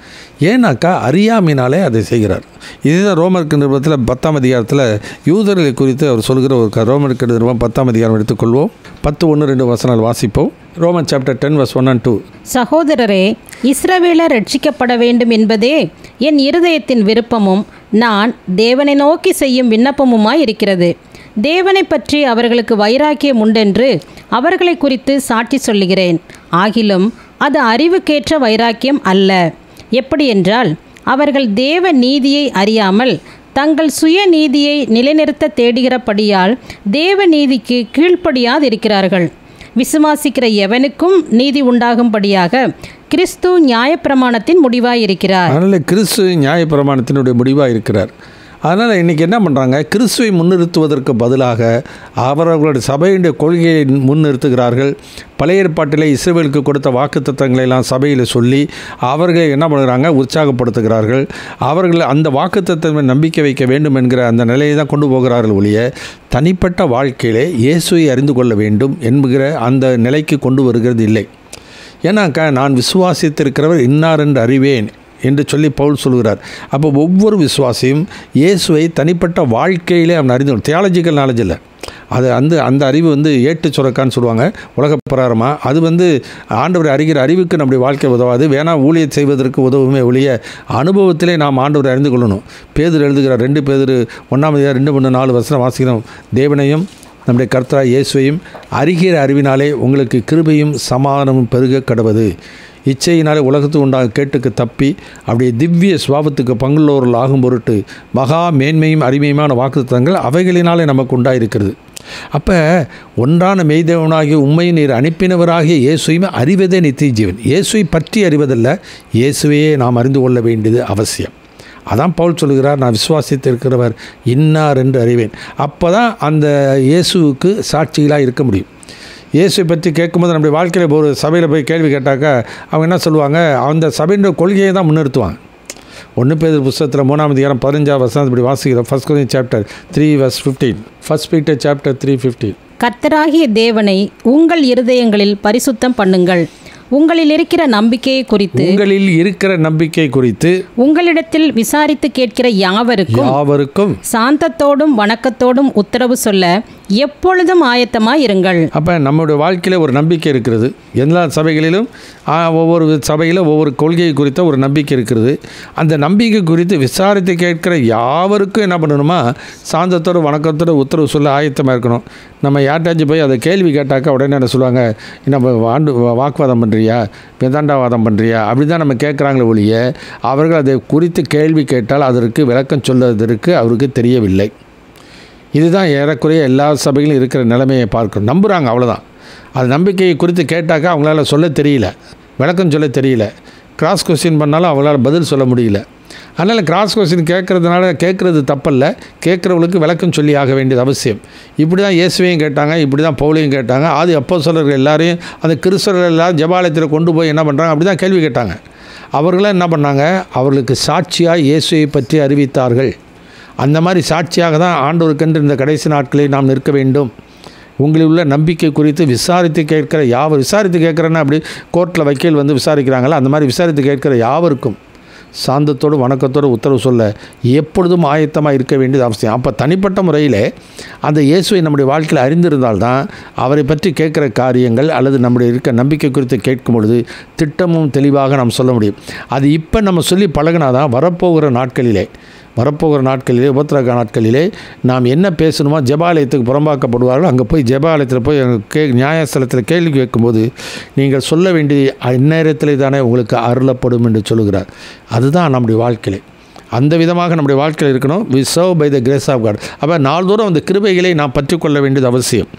ஏன்னாக்கா அறியாமையினாலே அதை செய்கிறார். இதுதான் ரோமருக்கு நிருபத்தில் 10ஆம் அதிகாரத்தில் யூதர்களை குறித்து அவர் சொல்கிற ஒரு ரோமருக்கு நிருபம் 10ஆம் அதிகாரம் எடுத்துக்கொள்வோம். 10:1-2 வசனங்கள் வாசிப்போம். Roman chapter 10 verse 1 and 2.
சகோதரரே, இஸ்ரவேலர் ரட்சிக்கப்பட வேண்டும் என்பதே என் இருதயத்தின் விருப்பமும் நான் தேவனை நோக்கி செய்யும் விண்ணப்பமுமாய் இருக்கிறது. தேவனை பற்றி அவர்களுக்கு வைராக்கியம் உண்டென்று அவர்களை குறித்து சாட்சி சொல்லுகிறேன். ஆகிலும் அது அறிவுக்கேற்ற வைராக்கியம் அல்ல. எப்படி என்றால், அவர்கள் தேவ நீதியை அறியாமல் தங்கள் சுய நீதியை நிலைநிறுத்த தேடுகிறபடியால் தேவ நீதிக்கு கீழ்ப்படியாதிருக்கிறார்கள். விசுவாசிக்கிற எவனுக்கும் நீதி உண்டாகும்படியாக கிறிஸ்து நியாயப்பிரமாணத்தின் முடிவாயிருக்கிறார்.
அதனால் கிறிஸ்து நியாயப்பிரமாணத்தினுடைய முடிவாக இருக்கிறார். அதனால் இன்றைக்கி என்ன பண்ணுறாங்க, கிறிஸ்துவை முன்னிறுத்துவதற்கு பதிலாக அவர்களுடைய சபையுடைய கொள்கையை முன்னிறுத்துகிறார்கள். பழைய ஏற்பாட்டிலே இஸ்ரவேலுக்கு கொடுத்த வாக்குத்தத்தங்களை எல்லாம் சபையில் சொல்லி அவர்கள் என்ன பண்ணுறாங்க, உற்சாகப்படுத்துகிறார்கள். அவர்கள் அந்த வாக்குத்தத்தத்தை நம்பிக்கை வைக்க வேண்டும் என்கிற அந்த நிலையை தான் கொண்டு போகிறார்கள் ஒழிய தனிப்பட்ட வாழ்க்கையிலே இயேசுவை அறிந்து கொள்ள வேண்டும் என்கிற அந்த நிலைக்கு கொண்டு வருகிறது இல்லை. ஏன்னாக்கா, நான் விசுவாசித்திருக்கிறவர் இன்னார் என்று அறிவேன் என்று சொல்லி பவுல் சொல்கிறார். அப்போ ஒவ்வொரு விசுவாசியும் இயேசுவை தனிப்பட்ட வாழ்க்கையிலே அவன் அறிந்து, தியாலஜிக்கல் நாலேஜ் இல்லை, அது அந்த அறிவு ஏட்டு சுரக்கான்னு சொல்லுவாங்க உலக பிரகாரமாக. அது ஆண்டவரை அறிகிற அறிவுக்கு நம்முடைய வாழ்க்கை உதவாது. வேணா ஊழியர் செய்வதற்கு உதவுமே ஒழிய அனுபவத்திலே நாம் ஆண்டவரை அறிந்து கொள்ளணும். பேதுரு எழுதுகிறார், 2 பேதுரு 1:2-4 வாசிக்கிறோம். தேவனையும் நம்முடைய கர்த்தராகிய இயேசுவையும் அறிகிற அறிவினாலே உங்களுக்கு கிருபையும் சமாதானமும் பெருக கடவது. இச்சையினாலே உலகத்துக்கு உண்டாக கேட்டுக்கு தப்பி அப்படியே திவ்ய சுவாபத்துக்கு பங்குள்ளவர்கள் ஆகும் பொருட்டு மகா மேன்மையும் அருமையுமான வாக்குத்தத்தங்கள் அவைகளினாலே நமக்கு உண்டாயிருக்கிறது. அப்போ ஒன்றான மெய்தேவனாகிய உண்மையை நீர் அனுப்பினவராகிய இயேசுவையுமே அறிவதே நித்திய ஜீவன். இயேசுவை பற்றி அறிவதல்ல, இயேசுவையே நாம் அறிந்து கொள்ள வேண்டியது அவசியம். அதான் பவுல் சொல்கிறார், நான் விசுவாசித்திருக்கிறவர் இன்னார் என்று அறிவேன். அப்போ தான் அந்த இயேசுவுக்கு சாட்சிகளாக இருக்க முடியும். இயேசுவை பற்றி கேட்கும்போது நம்முடைய வாழ்க்கையில் ஒரு சபையில் போய் கேள்வி கேட்டாக்கா அவங்க என்ன சொல்லுவாங்க, அந்த சபையின் கொள்கையை தான் முன்னிறுத்துவாங்க. 1 பேதுரு புத்தகத்தில் 3:15 இப்படி வாசிக்கிறோம். 1 Corinthians chapter 3:15. 1 Peter chapter 3:15.
கர்த்தராகிய தேவனை உங்கள் இருதயங்களில் பரிசுத்தம் பண்ணுங்கள். உங்களில் இருக்கிற நம்பிக்கை குறித்து உங்களிடத்தில் விசாரித்து கேட்கிற யாவருக்கும் சாந்தத்தோடும் வணக்கத்தோடும் உத்தரவு சொல்ல எப்பொழுதும் ஆயத்தமாய் இருங்கள்.
அப்போ நம்முடைய வாழ்க்கையில் ஒரு நம்பிக்கை இருக்கிறது. எல்லா சபைகளிலும் ஒவ்வொரு சபையில் ஒவ்வொரு கொள்கையை குறித்த ஒரு நம்பிக்கை இருக்கிறது. அந்த நம்பிக்கை குறித்து விசாரித்து கேட்கிற யாவருக்கும் என்ன பண்ணணுமா, சாந்தத்தோடு வணக்கத்தோடு உத்தரவு சொல்ல ஆயத்தமாக இருக்கணும். நம்ம யார்ட்டாச்சும் போய் அதை கேள்வி கேட்டாக்கா உடனே என்ன சொல்லுவாங்க, நம்ம வாக்குவாதம் பண்ணுறியா, வேதாண்டாவாதம் பண்ணுறியா, அப்படி தான் நம்ம கேட்குறாங்களே ஒழிய அவர்கள் அதை குறித்து கேள்வி கேட்டால் அதற்கு விளக்கம் சொல்வதற்கு அவருக்கு தெரியவில்லை. இதுதான் ஏறக்குறைய எல்லா சபைகளும் இருக்கிற நிலைமையை பார்க்கணும். நம்புகிறாங்க, அவ்வளோதான். அது நம்பிக்கையை குறித்து கேட்டாக்கா அவங்களால சொல்ல தெரியல, விளக்கம் சொல்ல தெரியல. கிராஸ் கொஸ்டின் பண்ணாலும் அவங்களால பதில் சொல்ல முடியல. அதனால் கிராஸ் கொஸ்டின் கேட்குறது தப்பல்ல, கேட்குறவங்களுக்கு விளக்கம் சொல்லி ஆக வேண்டியது அவசியம். இப்படி தான் இயேசுவையும் கேட்டாங்க, இப்படி தான் பவுலையும் கேட்டாங்க. அது அப்போஸ்தலர்கள் எல்லாரையும் அந்த கிறிஸ்தவர்கள் எல்லாரும் ஜெபாலயத்தில் கொண்டு போய் என்ன பண்ணுறாங்க, அப்படி தான் கேள்வி கேட்டாங்க. அவர்களாம் என்ன பண்ணாங்க, அவர்களுக்கு சாட்சியாக இயேசுவை பற்றி அறிவித்தார்கள். அந்த மாதிரி சாட்சியாக தான் ஆண்டவருக்கென்று இந்த கடைசி நாட்களில் நாம் நிற்க வேண்டும். உங்களில் உள்ள நம்பிக்கை குறித்து விசாரித்து கேட்கிற விசாரித்து கேட்குறேன்னா அப்படி கோர்ட்டில் வக்கீல் விசாரிக்கிறாங்களா, அந்த மாதிரி விசாரித்து கேட்கிற யாவருக்கும் சாந்தத்தோடு வணக்கத்தோடு உத்தரவு சொல்ல எப்பொழுதும் ஆயத்தமாக இருக்க வேண்டியது அவசியம். அப்போ தனிப்பட்ட முறையில் அந்த இயேசுவை நம்முடைய வாழ்க்கையில் அறிந்திருந்தால்தான் அவரை பற்றி கேட்குற காரியங்கள் அல்லது நம்முடைய இருக்க நம்பிக்கை குறித்து கேட்கும் பொழுது திட்டமும் தெளிவாக நாம் சொல்ல முடியும். அது இப்போ நம்ம சொல்லி பழகினாதான் வரப்போகிற நாட்களிலே உபத்திரக நாட்களிலே நாம் என்ன பேசணுமோ, ஜெபாலயத்துக்கு புறம்பாக்கப்படுவார்கள். அங்கே போய் ஜெபாலயத்தில் போய் நியாயஸ்தலத்தில் கேள்வி கேட்கும்போது நீங்கள் சொல்ல வேண்டிய அந்நேரத்தில் தானே உங்களுக்கு அருளப்படும் என்று சொல்லுகிறார். அதுதான் நம்முடைய வாழ்க்கையிலே அந்த விதமாக நம்முடைய வாழ்க்கையில் இருக்கணும். We serve by the grace of God. அப்போ நாள்தோறும் அந்த கிருபைகளை நாம் பற்றி கொள்ள வேண்டியது அவசியம்.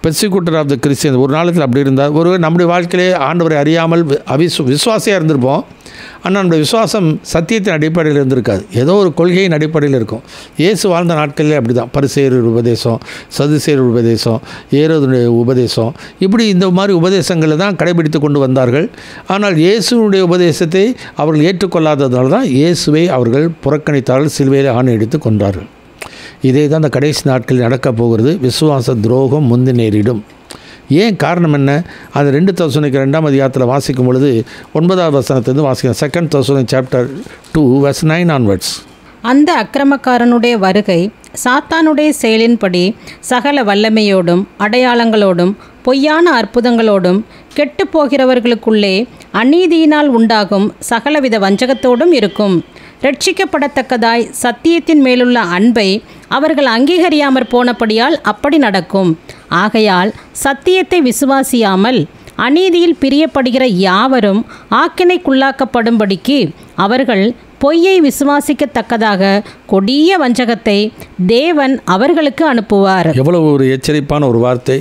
பெர்சிக்யூட்டர் ஆஃப் த கிறிஸ்டியன் ஒரு நாளத்தில் அப்படி இருந்தால், ஒரு நம்முடைய வாழ்க்கையிலே ஆண்டவரை அறியாமல் விசுவாசியாக இருந்திருப்போம். ஆனால் நம்முடைய விசுவாசம் சத்தியத்தின் அடிப்படையில் இருந்திருக்காது, ஏதோ ஒரு கொள்கையின் அடிப்படையில் இருக்கும். இயேசு வாழ்ந்த நாட்களிலே அப்படி தான். பரிசேயர் உபதேசம், சதுசேயர் உபதேசம், ஏரோதுடைய உபதேசம், இப்படி இந்த மாதிரி உபதேசங்களை தான் கடைபிடித்து கொண்டு வந்தார்கள். ஆனால் இயேசுடைய உபதேசத்தை அவர்கள் ஏற்றுக்கொள்ளாததால் தான் இயேசுவை அவர்கள் புறக்கணித்தார்கள், சிலுவையில் ஆணையடித்து கொண்டார்கள். இதே தான் இந்த கடைசி நாட்களில் நடக்கப் போகிறது. விசுவாச துரோகம் முந்தி நேரிடும். ஏன் காரணம் என்ன? அது 2 தெசலோனிக்கர் 2 வாசிக்கும் பொழுது 9வது வசனத்திலிருந்து வாசிக்கிறோம். 2 Thessalonians chapter 2 verse 9 onwards.
அந்த அக்கிரமக்காரனுடைய வருகை சாத்தானுடைய செயலின்படி சகல வல்லமையோடும் அடையாளங்களோடும் பொய்யான அற்புதங்களோடும் கெட்டு போகிறவர்களுக்குள்ளே அநீதியினால் உண்டாகும் சகலவித வஞ்சகத்தோடும் இருக்கும். ரட்சிக்கப்படத்தக்கதாய் சத்தியத்தின் மேலுள்ள அன்பை அவர்கள் அங்கீகரியாமற் போனபடியால் அப்படி நடக்கும். ஆகையால் சத்தியத்தை விசுவாசியாமல் அநீதியில் பிரியப்படுகிற யாவரும் ஆக்கினைக்குள்ளாக்கப்படும்படிக்கு அவர்கள் பொய்யை விசுவாசிக்கத்தக்கதாக கொடிய வஞ்சகத்தை தேவன் அவர்களுக்கு அனுப்புவார்.
எவ்வளவு ஒரு எச்சரிப்பான ஒரு வார்த்தை.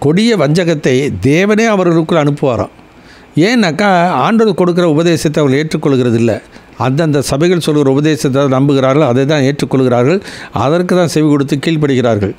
கொடிய வஞ்சகத்தை தேவனே அவர்களுக்குள் அனுப்புவாராம். ஏன்னாக்கா ஆண்டவர் கொடுக்குற உபதேசத்தை அவர்கள் ஏற்றுக்கொள்கிறது இல்லை. அந்தந்த சபைகள் சொல்கிற உபதேசத்தை நம்புகிறார்கள், அதை தான் ஏற்றுக்கொள்கிறார்கள், அதற்கு தான் செவி கொடுத்து கீழ்ப்படுகிறார்கள்.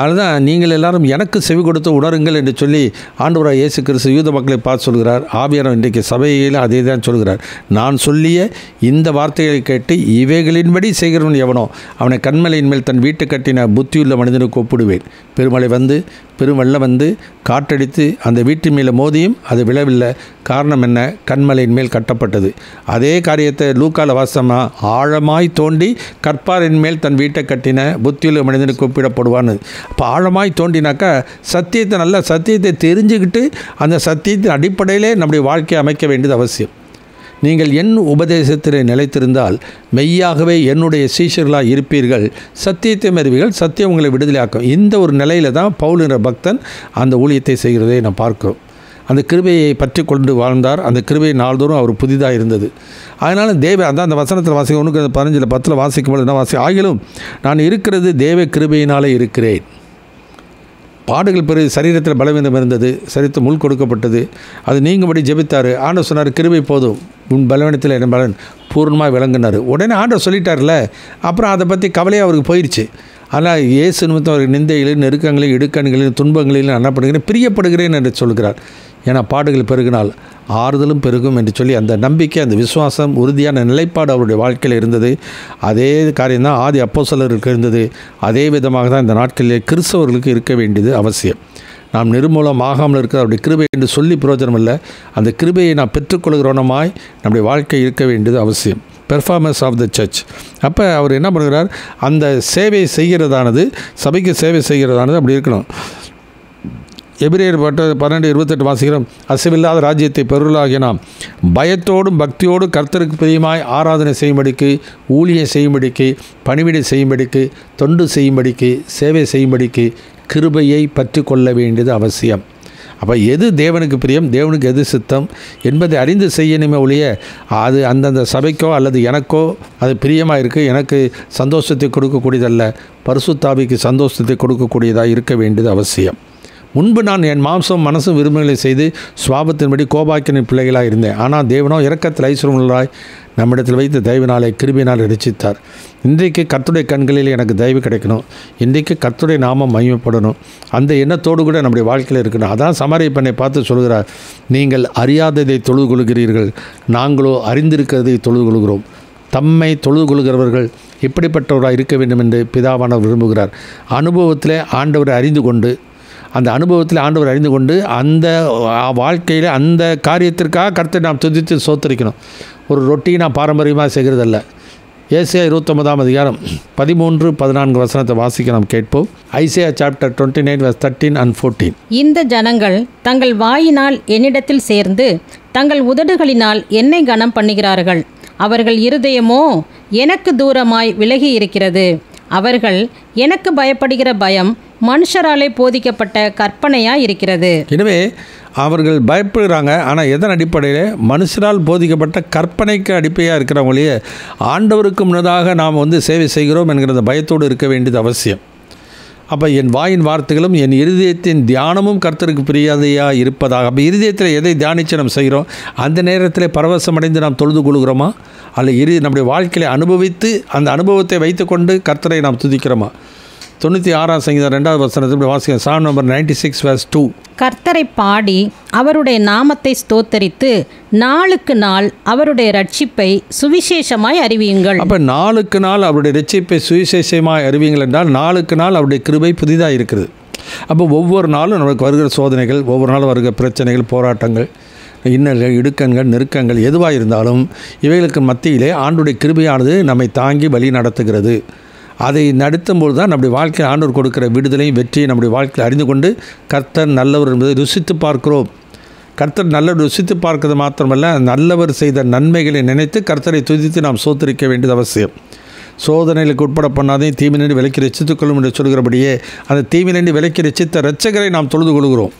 அதுதான் நீங்கள் எல்லாரும் எனக்கு செவி கொடுத்து உணருங்கள் என்று சொல்லி ஆண்டவராக இயேசு கிறிஸ்து யூத மக்களை பார்த்து சொல்கிறார். ஆவியானவர் இன்றைக்கு சபையில் அதே தான் சொல்கிறார். நான் சொல்லிய இந்த வார்த்தைகளை கேட்டு இவைகளின்படி செய்கிறவன் எவனோ அவனை கண்மலையின் மேல் தன் வீட்டு கட்டின புத்தியுள்ள மனிதனுக்கு ஒப்பிடுவேன். பெருமழை வந்து பெருவெள்ளம் வந்து காற்றடித்து அந்த வீட்டின் மேலே மோதியும் அது விழவில்லை. காரணம் என்ன? கண்மலையின் மேல் கட்டப்பட்டது. அதே காரியத்தை லூக்கால வாசமா ஆழமாய் தோண்டி கற்பாரின் மேல் தன் வீட்டை கட்டின புத்தியுள்ள மனிதனுக்கு ஒப்பிடப்படுவான்னு. அப்போ ஆழமாய் தோண்டினாக்கா சத்தியத்தை நல்ல சத்தியத்தை தெரிஞ்சுக்கிட்டு அந்த சத்தியத்தின் அடிப்படையிலே நம்முடைய வாழ்க்கையை அமைக்க வேண்டியது அவசியம். நீங்கள் என் உபதேசத்திலே நிலைத்திருந்தால் மெய்யாகவே என்னுடைய சீஷர்களாக இருப்பீர்கள், சத்தியத்தை அறிவீர்கள், சத்தியம் உங்களை விடுதலையாக்கும். இந்த ஒரு நிலையில் தான் பவுல் என்ற பக்தன் அந்த ஊழியத்தை செய்கிறதை நாம் பார்க்கிறோம். அந்த கிருபையை பற்றி கொண்டு வாழ்ந்தார். அந்த கிருபை நாள்தோறும் அவர் புதிதாக இருந்தது. அதனால் அதான் அந்த வசனத்தில் வாசிக்க 1:15 10 வாசிக்கும்போது என்ன ஆகிலும் நான் இருக்கிறது தேவ கிருபையினாலே இருக்கிறேன். பாடுகள் பெரிய சரீரத்தில் பலவீனம் இருந்தது, சரீரத்தில் முள் கொடுக்கப்பட்டது, அது நீங்கும்படி ஜெபித்தார். ஆண்டவர் சொன்னார், கிருபை போதும், உன் பலவீனத்தில் என் பலன் பூர்ணமாக விளங்கினார். உடனே ஆண்டவர் சொல்லிட்டார்ல, அப்புறம் அதை பற்றி கவலையாக அவருக்கு போயிடுச்சு. ஆனால் இயேசு நிமித்தம் அவருக்கு நிந்தைகளில் நெருக்கங்களில் இடுக்கண்களில் துன்பங்களில் அன்னப்படுகிறேன் பிரியப்படுகிறேன் என்று சொல்கிறார். ஏன்னா பாடுகள் பெருகினால் ஆறுதலும் பெருகும் என்று சொல்லி அந்த நம்பிக்கை, அந்த விசுவாசம், உறுதியான நிலைப்பாடு அவருடைய வாழ்க்கையில் இருந்தது. அதே காரியம்தான் ஆதி அப்போஸ்தலருக்கு இருந்தது. அதே விதமாக தான் இந்த நாட்களிலே கிறிஸ்தவர்களுக்கு இருக்க வேண்டியது அவசியம். நாம் நிர்மூலமாகாமல் இருக்கிற அவருடைய கிருபை என்று சொல்லி பிரயோஜனம் இல்லை. அந்த கிருபையை நாம் பெற்றுக்கொள்கிறோனமாய் நம்முடைய வாழ்க்கை இருக்க வேண்டியது அவசியம். Performance of the church. அப்போ அவர் என்ன பண்ணுகிறார்? அந்த சேவை செய்கிறதானது, சபைக்கு சேவை செய்கிறதானது அப்படி இருக்கணும். எபிரேயர் 12:28 வாசிக்கிறோம். அசைவில்லாத ராஜ்யத்தை பெருளாகிய நாம் பயத்தோடும் பக்தியோடும் கர்த்தருக்கு பிரியமாய் ஆராதனை செய்யும்படிக்கு, ஊழியம் செய்யும்படிக்கு, பணிவிடை செய்யும்படிக்கு, தொண்டு செய்யும்படிக்கு, சேவை செய்யும்படிக்கு கிருபையை பற்றி கொள்ள வேண்டியது அவசியம். அப்போ எது தேவனுக்கு பிரியம், தேவனுக்கு எது சித்தம் என்பதை அறிந்து செய்யணுமே ஒழிய அது அந்தந்த சபைக்கோ அல்லது எனக்கோ அது பிரியமாக இருக்குது, எனக்கு சந்தோஷத்தை கொடுக்கக்கூடியதல்ல, பரிசுத்தாவிக்கு சந்தோஷத்தை கொடுக்கக்கூடியதாக இருக்க வேண்டியது அவசியம். முன்பு நான் என் மாம்சம் மனசும் விரும்புகளை செய்து சுவாபத்தின்படி கோபாக்கினின் பிள்ளைகளாக இருந்தேன். ஆனால் தேவனோ இரக்கத்தில் ஐஸ்வரமுள்ளவராய் நம்மிடத்தில் வைத்து தயவினாலே கிருபையினால் ரட்சித்தார். இன்றைக்கு கர்த்தருடைய கண்களில் எனக்கு தயவு கிடைக்கணும், இன்றைக்கு கர்த்தருடைய நாமம் மகிமைப்படணும், அந்த எண்ணத்தோடு கூட நம்முடைய வாழ்க்கையில் இருக்கணும். அதான் சமாரிய பெண்ணை பார்த்து சொல்கிறார், நீங்கள் அறியாததை தொழுது கொள்கிறீர்கள், நாங்களோ அறிந்திருக்கிறதை தொழுது கொள்கிறோம். தம்மை தொழுது கொள்கிறவர்கள் இப்படிப்பட்டவராக இருக்க வேண்டும் என்று பிதாவானவர் விரும்புகிறார். அனுபவத்தில் ஆண்டவரை அறிந்து கொண்டு, அந்த அனுபவத்தில் ஆண்டவர் அறிந்து கொண்டு அந்த வாழ்க்கையில் அந்த காரியத்திற்காக கர்த்தரை நாம் துதித்து சோத்தரிக்கணும். ஒரு ரொட்டீனாக பாரம்பரியமாக செய்கிறதல்ல. ஏசாயா 29 13-14 வசனத்தை வாசிக்க நாம் கேட்போம். Isaiah chapter 29:13 and 14.
இந்த ஜனங்கள் தங்கள் வாயினால் என்னிடத்தில் சேர்ந்து தங்கள் உதடுகளினால் என்னை கனம் பண்ணுகிறார்கள். அவர்கள் இருதயமோ எனக்கு தூரமாய் விலகி இருக்கிறது. அவர்கள் எனக்கு பயப்படுகிற பயம் மனுஷராலே போதிக்கப்பட்ட கற்பனையாக இருக்கிறது.
எனவே அவர்கள் பயப்படுகிறாங்க. ஆனால் எதன் அடிப்படையில்? மனுஷரால் போதிக்கப்பட்ட கற்பனைக்கு அடிப்படையாக இருக்கிறவங்களையே ஆண்டவருக்கு முன்னதாக நாம் சேவை செய்கிறோம் என்கிற பயத்தோடு இருக்க வேண்டியது அவசியம். அப்போ என் வாயின் வார்த்தைகளும் என் இருதயத்தின் தியானமும் கர்த்தருக்கு பிரியாதையாக இருப்பதாக. அப்போ இருதயத்தில் எதை தியானித்து நாம் செய்கிறோம், அந்த நேரத்தில் பரவசமடைந்து நாம் தொழுது கொள்கிறோமா, அல்ல நம்முடைய வாழ்க்கையை அனுபவித்து அந்த அனுபவத்தை வைத்துக்கொண்டு கர்த்தரை நாம் துதிக்கிறோமா? 96 சங்கீதம் 2வது வசனத்தில் வாசிக்க சாம் நம்பர் 96:2.
கர்த்தரை பாடி அவருடைய நாமத்தை ஸ்தோத்தரித்து நாளுக்கு நாள் அவருடைய ரட்சிப்பை சுவிசேஷமாய் அறிவியுங்கள்.
அப்போ நாளுக்கு நாள் அவருடைய ரட்சிப்பை சுவிசேஷமாய் அறிவியுங்கள் என்றால் நாளுக்கு நாள் அவருடைய கிருபை புதிதாக இருக்கிறது. அப்போ ஒவ்வொரு நாளும் நமக்கு வருகிற சோதனைகள், ஒவ்வொரு நாளும் வருகிற பிரச்சனைகள், போராட்டங்கள், இன்னல்கள், இடுக்கண்கள், நெருக்கங்கள் எதுவாக இருந்தாலும் இவைகளுக்கு மத்தியிலே ஆண்டுடைய கிருபையானது நம்மை தாங்கி வழி நடத்துகிறது. அதை நடத்தும்போது தான் நம்முடைய வாழ்க்கையில் ஆண்டவர் கொடுக்கிற விடுதலையும் வெற்றியை நம்முடைய வாழ்க்கையில் அறிந்து கொண்டு கர்த்தர் நல்லவர் என்பதை ருசித்து பார்க்கிறோம். கர்த்தர் நல்லவர் ருசித்து பார்க்கிறது மாத்திரமல்ல, நல்லவர் செய்த நன்மைகளை நினைத்து கர்த்தரை துதித்து நாம் சோத்தரிக்க வேண்டியது அவசியம். சோதனைகளுக்கு உட்பட பண்ணாதே தீமையிலிருந்து விலக்கி ரட்சித்துக் கொள்ளும் என்று சொல்கிறபடியே அந்த தீமையிலிருந்து விலக்கி ரட்சித்த இரட்சகரை நாம் தொழுது கொள்கிறோம்.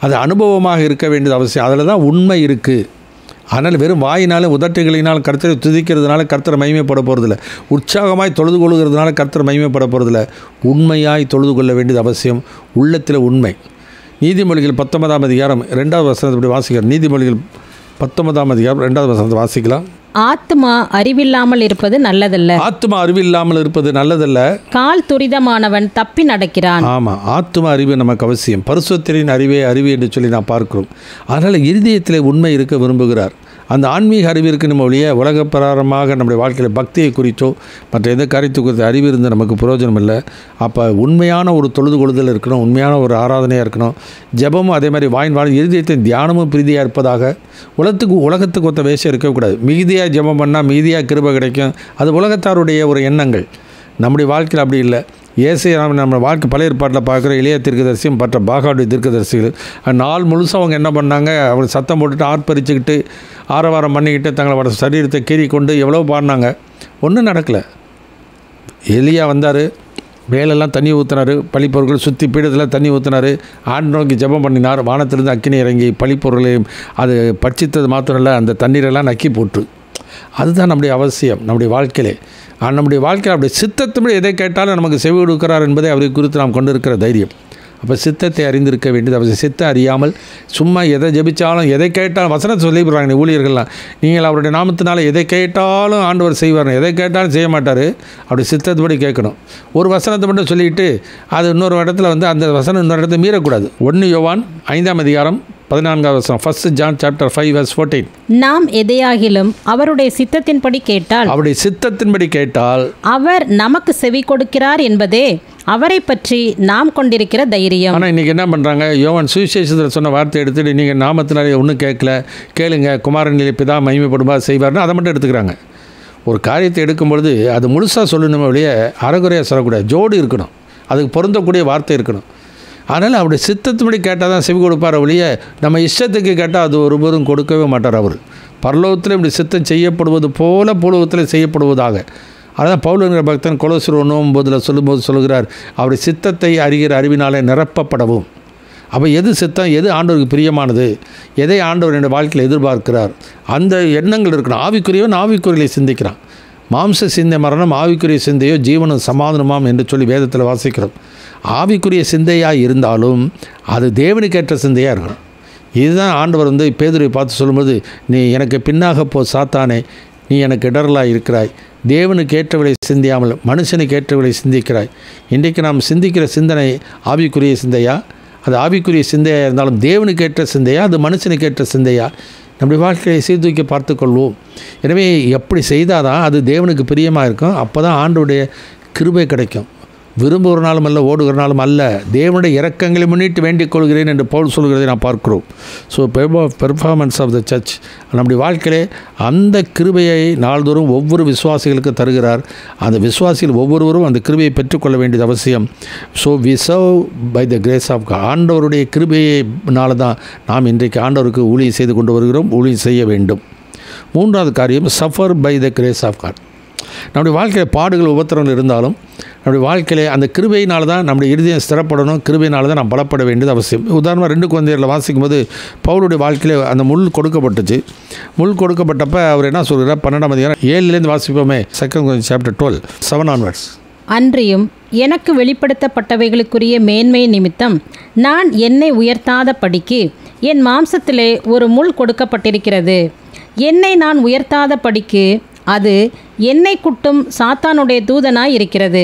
அது அனுபவமாக இருக்க வேண்டியது அவசியம். அதில் தான் உண்மை இருக்குது. அதனால் வெறும் வாயினாலும் உதட்டுகளினால் கர்த்தரை துதிக்கிறதுனால கர்த்தரை மகிமைப்பட போகிறதில்ல. உற்சாகமாய் தொழுது கொள்கிறதுனால கர்த்தரை மகிமைப்பட போகிறதில்ல. உண்மையாய் தொழுது கொள்ள வேண்டியது அவசியம். உள்ளத்தில் உண்மை. நீதிமொழிகள் 19ஆம் அதிகாரம் 2வது வசனத்தை இப்படி வாசிக்கிறோம். நீதிமொழிகள் 19ஆம் அதிகாரம் 2வது வசனத்தை வாசிக்கலாம்.
ஆத்மா அறிவில்லாமல் இருப்பது நல்லதல்ல.
ஆத்மா அறிவில்லாமல் இருப்பது நல்லதல்ல.
கால் துரிதமானவன் தப்பி நடக்கிறான்.
ஆமாம், ஆத்மா அறிவு நமக்கு அவசியம். பரிசுத்தரின் அறிவே அறிவு என்று சொல்லி நான் பார்க்கிறோம். அதனால் இருதயத்தில் உண்மை இருக்க விரும்புகிறார். அந்த ஆன்மீக அறிவு இருக்கணும் ஒழிய உலக பிரகாரமாக நம்முடைய வாழ்க்கையில் பக்தியை குறித்தோ மற்ற எந்த காரியத்தை குறித்த அறிவு இருந்து நமக்கு பிரயோஜனம் இல்லை. அப்போ உண்மையான ஒரு தொழுது கொள்ளுதல் இருக்கணும், உண்மையான ஒரு ஆராதனையாக இருக்கணும். ஜெபமும் அதே மாதிரி வாயின் இருதயத்தின் தியானமும் பிரீதியாக இருப்பதாக. உலகத்துக்கு ஒத்த வேஷம் இருக்கக்கூடாது. மிகுதியாக ஜெபம் பண்ணால் மிகுதியாக கிருபை கிடைக்கும். அது உலகத்தாருடைய ஒரு எண்ணங்கள். நம்முடைய வாழ்க்கையில் அப்படி இல்லை. நம்ம வாழ்க்கை பழைய ஏற்பாட்டில் பார்க்குற இளைய தீர்க்கதரிசியும் மற்ற பாகாவுடைய தீர்க்கதரிசிகள் நாள் முழுசும் அவங்க என்ன பண்ணாங்க, அவங்க சத்தம் போட்டுட்டு ஆர்ப்பரிச்சுக்கிட்டு ஆரவாரம் பண்ணிக்கிட்டு தங்களோட சரீரத்தை கீறி கொண்டு எவ்வளோ பாடினாங்க. ஒன்றும் நடக்கலை. எலியா வந்தார், மேலெல்லாம் தண்ணி ஊற்றினார், பழிப்பொருட்கள் சுற்றி பீடத்தில் தண்ணி ஊற்றினார், ஆண்டு நோக்கி ஜெபம் பண்ணினார். வானத்திலிருந்து அக்கினி இறங்கி பழிப்பொருளையும் அது பட்சித்தது மாத்திரம் இல்லை, அந்த தண்ணீரெல்லாம் நக்கி போட்டு. அதுதான் நம்முடைய அவசியம் நம்முடைய வாழ்க்கையிலே. நம்முடைய வாழ்க்கையில் அப்படி சித்தத்தின்படி எதை கேட்டாலும் நமக்கு செவி கொடுக்கிறார் என்பதை அவரை குறித்து நாம் கொண்டு இருக்கிற தைரியம். அப்போ சித்தத்தை அறிந்திருக்க வேண்டியது அவசியம். சித்தம் அறியாமல் சும்மா எதை ஜெபித்தாலும் எதை கேட்டாலும் வசனத்தை சொல்லி போடுறாங்க ஊழியர்கள்லாம். நீங்கள் அவருடைய நாமத்தினால எதை கேட்டாலும் ஆண்டவர் செய்வார், எதை கேட்டாலும் செய்ய மாட்டார். அப்படி சித்தத்துப்படி கேட்கணும். ஒரு வசனத்தை மட்டும் சொல்லிவிட்டு அது இன்னொரு இடத்துல அந்த வசனம் இன்னொரு இடத்துல மீறக்கூடாது. 1 யோவான் 5ஆம் அதிகாரம் 14வது வசனம். 1 John chapter 5 verse 14.
நாம் எதையாகிலும் அவருடைய சித்தத்தின்படி கேட்டால்,
அவருடைய சித்தத்தின்படி கேட்டால்
அவர் நமக்கு செவி கொடுக்கிறார் என்பதே அவரை பற்றி நாம் கொண்டிருக்கிற தைரியம்.
ஆனால் இன்றைக்கி என்ன பண்ணுறாங்க, யோவான் சுவிசேஷத்தில் சொன்ன வார்த்தை எடுத்துகிட்டு நீங்கள் நாமத்தினாலே ஒன்றும் கேளுங்க, குமாரனிலே பிதா மகிமைப்படுமா செய்வார்னு அதை மட்டும் எடுத்துக்கிறாங்க. ஒரு காரியத்தை எடுக்கும்பொழுது அது முழுசாக சொல்லணுமே ஒழிய அறகுறையாக சொல்லக்கூடாது. ஜோடு இருக்கணும், அதுக்கு பொருந்தக்கூடிய வார்த்தை இருக்கணும். அதனால் அவருடைய சித்தத்தின்படி கேட்டால் தான் செவி கொடுப்பார் ஒழிய நம்ம இஷ்டத்துக்கு கேட்டால் அது ஒருபோதும் கொடுக்கவே மாட்டார். அவர் பரலோகத்தில் இப்படி சித்தம் செய்யப்படுவது போல பூலோகத்தில் செய்யப்படுவதாக. அதான் பவுலுங்கிற பக்தன் கொலோசியர் 1:9 சொல்லும்போது சொல்கிறார், அவருடைய சித்தத்தை அறிகிற அறிவினாலே நிரப்பப்படவும். அப்போ எது சித்தம், எது ஆண்டவருக்கு பிரியமானது, எதை ஆண்டவர் என்னுடைய வாழ்க்கையில் எதிர்பார்க்கிறார், அந்த எண்ணங்கள் இருக்கணும். ஆவிக்குரியவன் ஆவிக்குரியலை சிந்திக்கிறான். மாம்ச சிந்தை மரணம், ஆவிக்குரிய சிந்தையோ ஜீவனும் சமாதானமாம் என்று சொல்லி வேதத்தில் வாசிக்கிறோம். ஆவிக்குரிய சிந்தையாக இருந்தாலும் அது தேவனுக்கேற்ற சிந்தையாக இருக்கணும். இதுதான் ஆண்டவர் பேதுருவை பார்த்து சொல்லும்போது, நீ எனக்கு பின்னாக போ சாத்தானே, நீ எனக்கு இடரலாக இருக்கிறாய், தேவனுக்கு ஏற்றவளை சிந்தியாமல் மனுஷனுக்கு ஏற்றவளை சிந்திக்கிறாய். இன்றைக்கு நாம் சிந்திக்கிற சிந்தனை ஆவிக்குரிய சிந்தையா? அது ஆவிக்குரிய சிந்தையாக இருந்தாலும் தேவனுக்கு ஏற்ற சிந்தையா, அது மனுஷனுக்கு ஏற்ற சிந்தையா? நம்முடைய வாழ்க்கையை சீர்தூக்கி பார்த்து கொள்வோம். எனவே எப்படி செய்தால் தான் அது தேவனுக்கு பிரியமாக இருக்கும். அப்போ தான் ஆண்டவருடைய கிருபை கிடைக்கும். விரும்புகிற நாளும் அல்ல, ஓடுகிற நாளும் அல்ல, தேவனுடைய இரக்கங்களை முன்னிட்டு வேண்டிக் கொள்கிறேன் என்று பவுல் சொல்கிறதை நாம் பார்க்கிறோம். So performance of the church நம்முடைய வாழ்க்கையிலே அந்த கிருபையை நாள்தோறும் ஒவ்வொரு விசுவாசிகளுக்கு தருகிறார். அந்த விசுவாசிகள் ஒவ்வொருவரும் அந்த கிருபையை பெற்றுக்கொள்ள வேண்டியது அவசியம். So we serve by the grace of God. ஆண்டவருடைய கிருபையினால தான் நாம் இன்றைக்கு ஆண்டவருக்கு ஊழியம் செய்து கொண்டு வருகிறோம், ஊழியம் செய்ய வேண்டும். 3வது காரியம், suffer by the grace of God. நம்முடைய வாழ்க்கையில் பாடுகள் உபத்திரங்கள் இருந்தாலும் நம்முடைய வாழ்க்கையிலே அந்த கிருபையினால தான் நம்முடைய இருதயம் ஸ்திரப்படணும். கிருபையினால தான் நாம் பலப்பட வேண்டியது அவசியம். உதாரணமாக 2 கொரிந்தியரில் வாசிக்கும்போது பவுலுடைய வாழ்க்கையிலே அந்த முள் கொடுக்கப்பட்டுச்சு. முள் கொடுக்கப்பட்டப்ப அவர் என்ன சொல்கிறார், 12ஆம் அதிகாரம் 7லேருந்து வாசிப்போமே. 2 Corinthians chapter 12 7 onwards.
அன்றியும் எனக்கு வெளிப்படுத்தப்பட்டவைகளுக்குரிய மேன்மை நிமித்தம் நான் என்னை உயர்த்தாத படிக்கு என் மாம்சத்திலே ஒரு முள் கொடுக்கப்பட்டிருக்கிறது. என்னை நான் உயர்த்தாத படிக்கு அது என்னை குட்டும் சாத்தானுடைய தூதனாய் இருக்கிறது.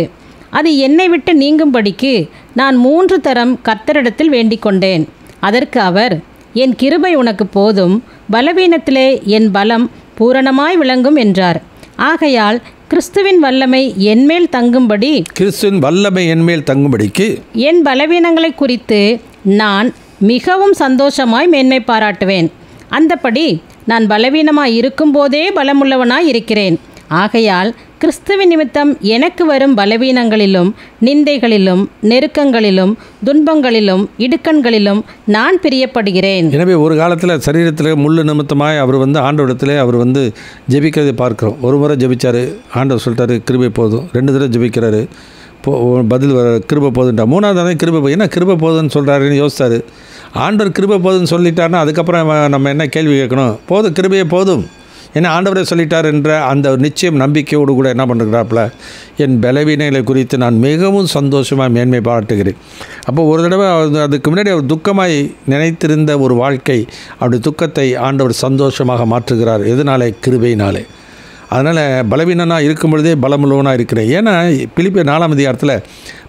அது என்னை விட்டு நீங்கும்படிக்கு நான் 3 தரம் கர்த்தரிடத்தில் வேண்டிக் கொண்டேன். அதற்கு அவர், என் கிருபை உனக்கு போதும், பலவீனத்திலே என் பலம் பூரணமாய் விளங்கும் என்றார். ஆகையால் கிறிஸ்துவின் வல்லமை என்மேல் தங்கும்படி,
கிறிஸ்துவின் வல்லமை என்மேல் தங்கும்படிக்கு
என் பலவீனங்களை குறித்து நான் மிகவும் சந்தோஷமாய் மேன்மை பாராட்டுவேன். அந்தபடி நான் பலவீனமாய் இருக்கும்போதே பலமுள்ளவனாய் இருக்கிறேன். ஆகையால் கிறிஸ்துவின் நிமித்தம் எனக்கு வரும் பலவீனங்களிலும் நிந்தைகளிலும் நெருக்கங்களிலும் துன்பங்களிலும் இடுக்கண்களிலும் நான் பிரியப்படுகிறேன்.
எனவே ஒரு காலத்தில் சரீரத்தில் முள்ளு நிமித்தமாய் அவர் ஆண்டவரிடத்தில் அவர் ஜெபிக்கிறதை பார்க்குறோம். ஒரு முறை ஜெபிச்சார், ஆண்டவர் சொல்லிட்டாரு கிருபை போதும். 2 தடவை ஜெபிக்கிறாரு, பதில் கிருபை போதுன்ட்டா. 3வது தடவை கிருபை ஏன்னா கிருபை போதுன்னு சொல்கிறாருன்னு யோசித்தார். ஆண்டவர் கிருபை போதும்னு சொல்லிட்டாருன்னா அதுக்கப்புறம் நம்ம என்ன கேள்வி கேட்கணும்? போதும், கிருபையே போதும், ஏன்னா ஆண்டவரே சொல்லிட்டார் என்ற அந்த நிச்சயம் நம்பிக்கையோடு கூட என்ன பண்ணுறாப்புல, என் பலவீனங்களை குறித்து நான் மிகவும் சந்தோஷமாக மேன்மை பாராட்டுகிறேன். அப்போ ஒரு தடவை அதுக்கு முன்னாடி அவர் துக்கமாய் நினைத்திருந்த ஒரு வாழ்க்கை, அவருடைய துக்கத்தை ஆண்டவர் சந்தோஷமாக மாற்றுகிறார். எதனாலே? கிருபையினாலே. அதனால் பலவீனனாக இருக்கும் பொழுதே பலமுள்ளவனாக இருக்கிறேன். ஏன்னா பிலிப்பியர் 4ஆம் அதிகாரத்தில்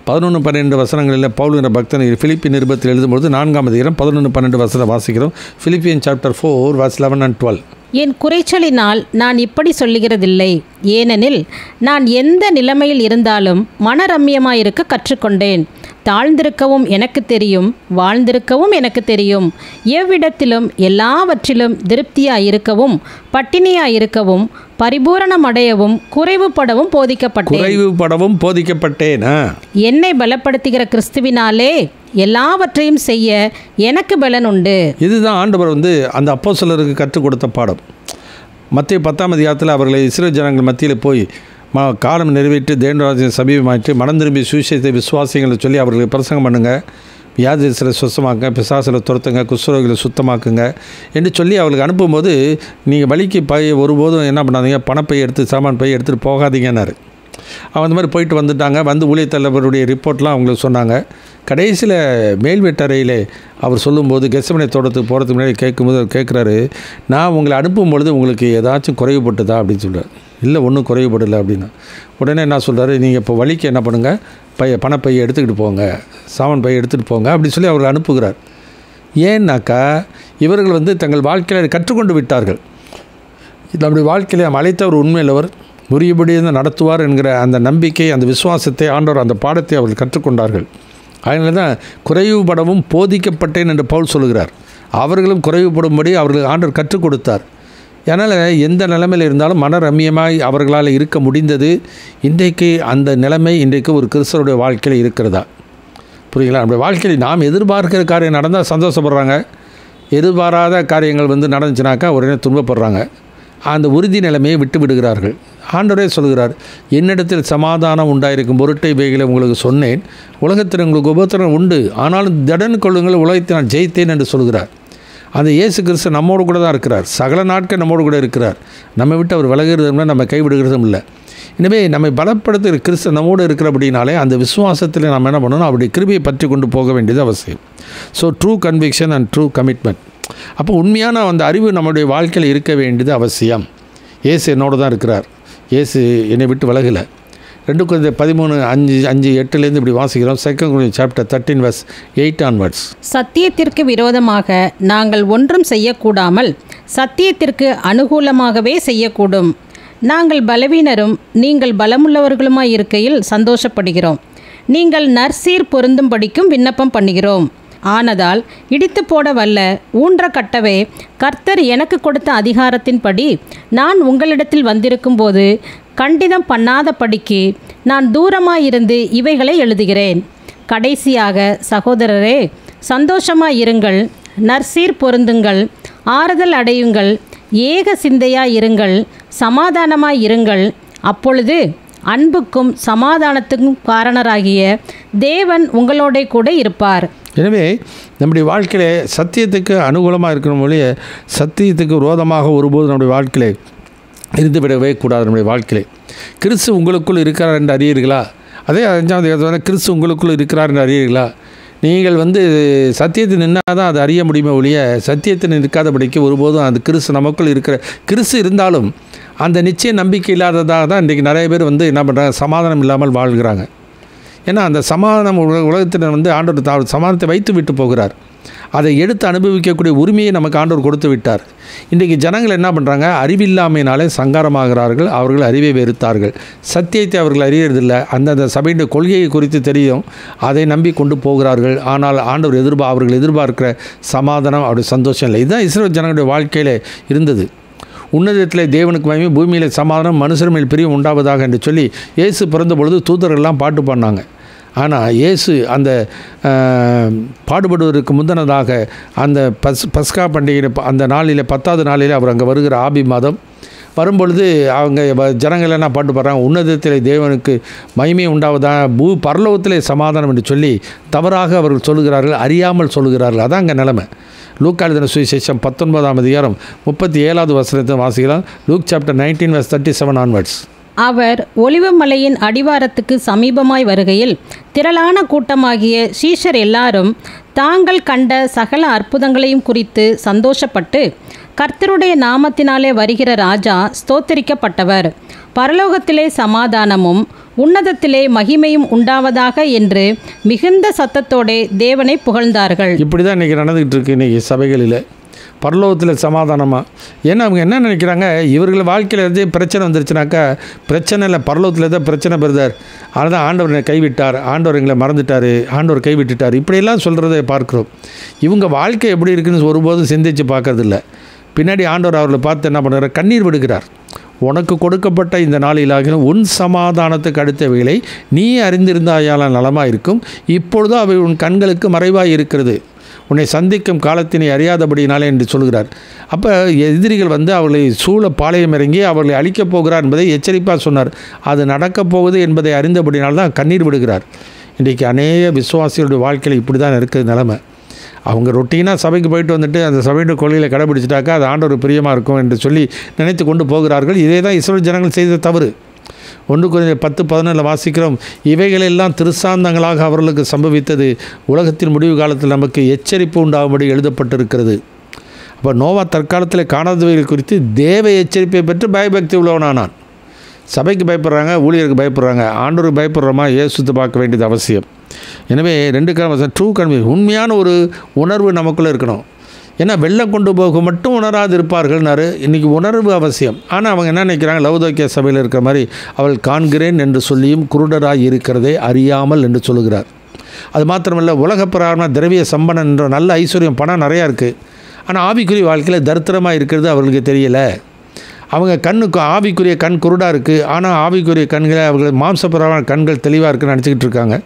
11-12 வசனங்களில் பவுல் என்ற பக்தன் பிலிப்பி நிருபத்தில் எழுதும்பொழுது 4ஆம் அதிகாரம் 11-12 வசனம் வாசிக்கிறோம். Philippians chapter 4 verse 11 and 12.
என் குறைச்சலினால் நான் இப்படி சொல்லுகிறதில்லை, ஏனெனில் நான் எந்த நிலைமையில் இருந்தாலும் மனரம்யமாயிருக்க கற்றுக்கொண்டேன். தாழ்ந்திருக்கவும் எனக்கு தெரியும், வாழ்ந்திருக்கவும் எனக்கு தெரியும். எவ்விடத்திலும் எல்லாவற்றிலும் திருப்தியாயிருக்கவும் பட்டினியாயிருக்கவும் பரிபூரணமடையவும் குறைவுபடவும் போதிக்கப்பட்டேன். என்னை பலப்படுத்துகிற கிறிஸ்துவினாலே எல்லாவற்றையும் செய்ய எனக்கு பலன் உண்டு.
இதுதான் ஆண்டவர் அந்த அப்போஸ்தலருக்கு கற்றுக் கொடுத்த பாடம். மத்தேயு 10ஆம் அதிகாரத்தில் அவர்களை இஸ்ரவேல் ஜனங்கள் மத்தியில் போய் காலம் நிறைவேற்றி தேவராஜ்யம் சமீபமாயிற்று, மனம் திரும்பி சுவிசேஷத்தை விசுவாசிகளை சொல்லி அவர்களுக்கு பிரசங்கம் பண்ணுங்கள், வியாதிகளை சுத்தமாக்குங்க, பிசாசில் துரத்துங்க, குஷ்டரோகிகளை சுத்தமாக்குங்க என்று சொல்லி அவர்களுக்கு அனுப்பும்போது, நீங்கள் வழிக்கு ஒருபோதும் என்ன பண்ணாதீங்க, பணப்பை எடுத்து சாமான் பை எடுத்துகிட்டு போகாதீங்கன்னாரு. அவன் அந்த மாதிரி போயிட்டு வந்துட்டாங்க. வந்து ஊழியர் தலைவருடைய ரிப்போர்ட்லாம் அவங்களுக்கு சொன்னாங்க. கடைசியில் மேல் வீட்டறையிலே அவர் சொல்லும்போது, கெத்செமனே தோட்டத்துக்கு போகிறதுக்கு முன்னாடி கேட்கும்போது அவர் கேட்குறாரு, நான் உங்களை அனுப்பும்பொழுது உங்களுக்கு ஏதாச்சும் குறைவுபட்டுதா அப்படின்னு சொல்கிறார். இல்லை, ஒன்றும் குறைவுபடலை அப்படின்னா. உடனே என்ன சொல்கிறாரு, நீங்கள் இப்போ வழிக்கு என்ன பண்ணுங்கள், பணப்பையை எடுத்துக்கிட்டு போங்க, சாமான் பையை எடுத்துகிட்டு போங்க அப்படின்னு சொல்லி அவர்கள் அனுப்புகிறார். ஏன்னாக்கா இவர்கள் தங்கள் வாழ்க்கையில் கற்றுக்கொண்டு விட்டார்கள். நம்முடைய வாழ்க்கையில் அழைத்தவர் உண்மையிலவர் உரியபடி நடத்துவார் என்கிற அந்த நம்பிக்கை, அந்த விசுவாசத்தை ஆண்டவர், அந்த பாடத்தை அவர்கள் கற்றுக்கொண்டார்கள். அதனால தான் குறைவுபடவும் போதிக்கப்பட்டேன் என்று பவுல் சொல்கிறார். அவர்களும் குறைவுபடும்படி அவர்களுக்கு ஆண்டவர் கற்றுக் கொடுத்தார். அதனால் எந்த நிலைமையில் இருந்தாலும் மனரம்யமாய் அவர்களால் இருக்க முடிந்தது. இன்றைக்கு அந்த நிலைமை இன்றைக்கு ஒரு கிறிஸ்தவருடைய வாழ்க்கையில் இருக்கிறதா? புரியுங்களா? நம்முடைய வாழ்க்கையில் நாம் எதிர்பார்க்கிற காரியம் நடந்தால் சந்தோஷப்படுறாங்க, எதிர்பாராத காரியங்கள் நடந்துச்சுனாக்கா உடனே துன்பப்படுறாங்க. அந்த உறுதி நிலைமையை விட்டு விடுகிறார்கள். ஆண்டவரே சொல்கிறார், என்னிடத்தில் சமாதானம் உண்டாயிருக்கும் பொருட்டை இவைகளை உங்களுக்கு சொன்னேன், உலகத்தில் உங்களுக்கு உபத்திரம் உண்டு, ஆனாலும் திடன் கொள்ளுங்கள், உலகத்தை நான் ஜெயித்தேன் என்று சொல்கிறார். அந்த இயேசு கிறிஸ்து நம்மோடு கூட தான் இருக்கிறார். சகல நாட்கள் நம்மோடு கூட இருக்கிறார். நம்மை விட்டு அவர் விலகிறதும் இல்லை, நம்ம கைவிடுகிறதும் இல்லை. எனவே நம்மை பலப்படுத்துகிற கிறிஸ்து நம்மோடு இருக்கிறபடினாலே அந்த விசுவாசத்தில் நம்ம என்ன பண்ணணும், அவருடைய கிருபையை பற்றி கொண்டு போக வேண்டியது அவசியம். So true conviction and true commitment. அப்போ உண்மையான அந்த அறிவு நம்முடைய வாழ்க்கையில் இருக்க வேண்டியது அவசியம். இயேசு என்னோடு தான் இருக்கிறார், இயேசு என்னை விட்டு விலகலை. 2 Corinthians 13:5-8 இப்படி வாசிக்கிறோம். 2 Corinthians chapter 13 verse 8 onwards.
சத்தியத்திற்கு விரோதமாக நாங்கள் ஒன்றும் செய்யக்கூடாமல் சத்தியத்திற்கு அனுகூலமாகவே செய்யக்கூடும். நாங்கள் பலவீனரும் நீங்கள் பலமுள்ளவர்களுமாய் இருக்கையில் சந்தோஷப்படுகிறோம். நீங்கள் நற்சீர் பொருந்தும்படிக்கும் விண்ணப்பம் பண்ணுகிறோம். ஆனதால் இடித்து போட வல்ல ஊன்ற கட்டவே கர்த்தர் எனக்கு கொடுத்த அதிகாரத்தின்படி நான் உங்களிடத்தில் வந்திருக்கும்போது கண்டிதம் பண்ணாதபடிக்கு நான் தூரமாயிருந்து இவைகளை எழுதுகிறேன். கடைசியாக சகோதரரே, சந்தோஷமாயிருங்கள், நற்சீர் பொருந்துங்கள், ஆறுதல் அடையுங்கள், ஏக சிந்தையாயிருங்கள், சமாதானமாயிருங்கள். அப்பொழுது அன்புக்கும் சமாதானத்துக்கும் காரணராகிய தேவன் உங்களோட கூட இருப்பார்.
எனவே நம்முடைய வாழ்க்கையில் சத்தியத்துக்கு அனுகூலமாக இருக்கிற மொழிய சத்தியத்துக்கு விரோதமாக ஒருபோது நம்முடைய வாழ்க்கையில் இருந்துவிடவே கூடாது. நம்முடைய வாழ்க்கையில் கிறிஸ்து உங்களுக்குள் இருக்கிறார் என்று அறியீர்களா? அதே 5ஆவது கிறிஸ்து உங்களுக்குள் இருக்கிறார் என்று அறியீர்களா? நீங்கள் சத்தியத்தில் நின்னால் தான் அது அறிய முடியுமே ஒழிய சத்தியத்தில் நிற்காதபடிக்கு ஒருபோதும் அந்த கிறிஸ்து நமக்குள் இருக்கிற கிறிஸ்து இருந்தாலும் அந்த நிச்சய நம்பிக்கை இல்லாததாக தான் இன்றைக்கி நிறைய பேர் என்ன பண்ணுறாங்க, சமாதானம் இல்லாமல் வாழ்கிறாங்க. ஏன்னா அந்த சமாதானம் உலகத்தில் ஆண்டவர் சமாதானத்தை வைத்து விட்டு போகிறார். அதை எடுத்து அனுபவிக்கக்கூடிய உரிமையை நமக்கு ஆண்டவர் கொடுத்து விட்டார். இன்றைக்கு ஜனங்கள் என்ன பண்ணுறாங்க, அறிவில்லாமையினாலே சங்காரமாகிறார்கள், அவர்கள் அறிவை வெறுத்தார்கள், சத்தியத்தை அவர்கள் அறியறதில்லை. அந்தந்த சபையின் கொள்கையை குறித்து தெரியும், அதை நம்பி கொண்டு போகிறார்கள். ஆனால் ஆண்டவர் அவர்கள் எதிர்பார்க்கிற சமாதானம், அவருடைய சந்தோஷம் இல்லை. இதுதான் இஸ்ரவேல் ஜனங்களுடைய வாழ்க்கையில் இருந்தது. உன்னதத்திலே தேவனுக்கு மகிமை, பூமியில் சமாதானம், மனுஷர் மேல் பிரியம் உண்டாவதாக என்று சொல்லி இயேசு பிறந்த பொழுது தூதர்கள்லாம் பாட்டு பாடினாங்க. ஆனால் இயேசு அந்த பாடுபடுவதற்கு முந்தினதாக அந்த பஸ்கா பண்டிகை அந்த நாளில் 10ஆவது நாளில் அவர் அங்கே வருகிற ஆபி மாதம் வரும்பொழுது அவங்க ஜனங்கள் என்ன பாட்டு பாடுறாங்க, உன்னதத்திலே தேவனுக்கு மகிமை உண்டாவதா, பரலோகத்திலே சமாதானம் என்று சொல்லி தவறாக அவர்கள் சொல்லுகிறார்கள், அறியாமல் சொல்லுகிறார்கள். அதான் அங்கே நிலைமை. லூக்கா எழுதின சுவிசேஷம் 19ஆம் அதிகாரம் 37வது வசனத்தை வாசிக்கலாம். Look chapter 19 verse 37 onwards.
அவர் ஒலிவமலையின் அடிவாரத்துக்கு சமீபமாய் வருகையில் திரளான கூட்டமாகிய சீஷர் எல்லாரும் தாங்கள் கண்ட சகல அற்புதங்களையும் குறித்து சந்தோஷப்பட்டு, கர்த்தருடைய நாமத்தினாலே வருகிற ராஜா ஸ்தோத்திரிக்கப்பட்டவர், பரலோகத்திலே சமாதானமும் உன்னதத்திலே மகிமையும் உண்டாவதாக என்று மிகுந்த சத்தத்தோடே தேவனை புகழ்ந்தார்கள்.
இப்படி தான் இன்றைக்கி நடந்துக்கிட்டு இருக்கு. இன்றைக்கி சபைகளில் பரலோகத்தில் சமாதானமாக. ஏன்னா அவங்க என்ன நினைக்கிறாங்க, இவர்கள் வாழ்க்கையில் எது பிரச்சனை வந்துருச்சுனாக்கா, பிரச்சனை இல்லை, பரலோகத்தில் தான் பிரச்சனை பெறுதார், அதனால் ஆண்டவர் கைவிட்டார், ஆண்டவர் எங்களை மறந்துட்டார், ஆண்டவர் கைவிட்டுட்டார், இப்படியெல்லாம் சொல்கிறத பார்க்குறோம். இவங்க வாழ்க்கை எப்படி இருக்குன்னு ஒருபோதும் சிந்தித்து பார்க்கறதில்ல. பின்னாடி ஆண்டவர் அவர்களை பார்த்து என்ன பண்ணுறார், கண்ணீர் விடுகிறார். உனக்கு கொடுக்கப்பட்ட இந்த நாளிலாக உன் சமாதானத்துக்கு அடுத்தவைகளை நீ அறிந்திருந்தாயால் நலமாக இருக்கும், இப்பொழுது அவை உன் கண்களுக்கு மறைவாக இருக்கிறது, உன்னை சந்திக்கும் காலத்தினை அறியாதபடினாலே என்று சொல்கிறார். அப்போ எதிரிகள் வந்து அவர்களை சூழ பாளையம் இறங்கி அவர்களை அழிக்கப் போகிறார் என்பதை எச்சரிப்பாக சொன்னார். அது நடக்கப் போகுது என்பதை அறிந்தபடினால்தான் கண்ணீர் விடுகிறார். இன்றைக்கி அநேக விசுவாசிகளுடைய வாழ்க்கையில் இப்படி தான் இருக்குது நிலைமை. அவங்க ரொட்டீனாக சபைக்கு போயிட்டு வந்துட்டு அந்த சபையோட கொள்கையில் கடைபிடிச்சிட்டாக்கா அது ஆண்டவர் பிரியமாக இருக்கும் என்று சொல்லி நினைத்து கொண்டு போகிறார்கள். இதே தான் இஸ்ரவேல் ஜனங்கள் செய்த தவறு. 1 Corinthians 10:11 வாசிக்கிறோம், இவைகளெல்லாம் திருசாந்தங்களாக அவர்களுக்கு சம்பவித்தது, உலகத்தின் முடிவு காலத்தில் நமக்கு எச்சரிப்பு உண்டாகும்படி எழுதப்பட்டிருக்கிறது. அப்போ நோவா தற்காலத்தில் காணாதவைகள் குறித்து தேவ எச்சரிப்பை பெற்று பயபக்தி உள்ளவனானான். சபைக்கு பயப்படுறாங்க, ஊழியருக்கு பயப்படுறாங்க, ஆண்டவருக்கு பயப்படுறோமா, இயேசுத்தை பார்க்க வேண்டியது அவசியம். எனவே 2 Corinthians ட்ரூ கன்விக்ஷன், உண்மையான ஒரு உணர்வு நமக்குள்ளே இருக்கணும். ஏன்னா வெள்ளம் கொண்டு போக மட்டும் உணராது இருப்பார்கள்னாரு. இன்றைக்கி உணர்வு அவசியம். ஆனால் அவங்க என்ன நினைக்கிறாங்க, லவோதிக்கேய சபையில் இருக்கிற மாதிரி அவள் காண்கிறேன் என்று சொல்லியும் குருடராய் இருக்கிறதே அறியாமல் என்று சொல்லுகிறார். அது மாத்திரமல்ல, உலகப்பிரகாரமான திரவிய சம்பளம் என்ற நல்ல ஐஸ்வர்யம் பணம் நிறையா இருக்குது, ஆனால் ஆவிக்குரிய வாழ்க்கையில் தரித்திரமாக இருக்கிறது அவர்களுக்கு தெரியலை. அவங்க கண்ணுக்கு ஆவிக்குரிய கண் குருடாக இருக்குது, ஆனால் ஆவிக்குரிய கண்களை அவர்கள் மாம்சப்பிரகாரமான கண்கள் தெளிவாக இருக்குன்னு நினச்சிக்கிட்டு இருக்காங்க.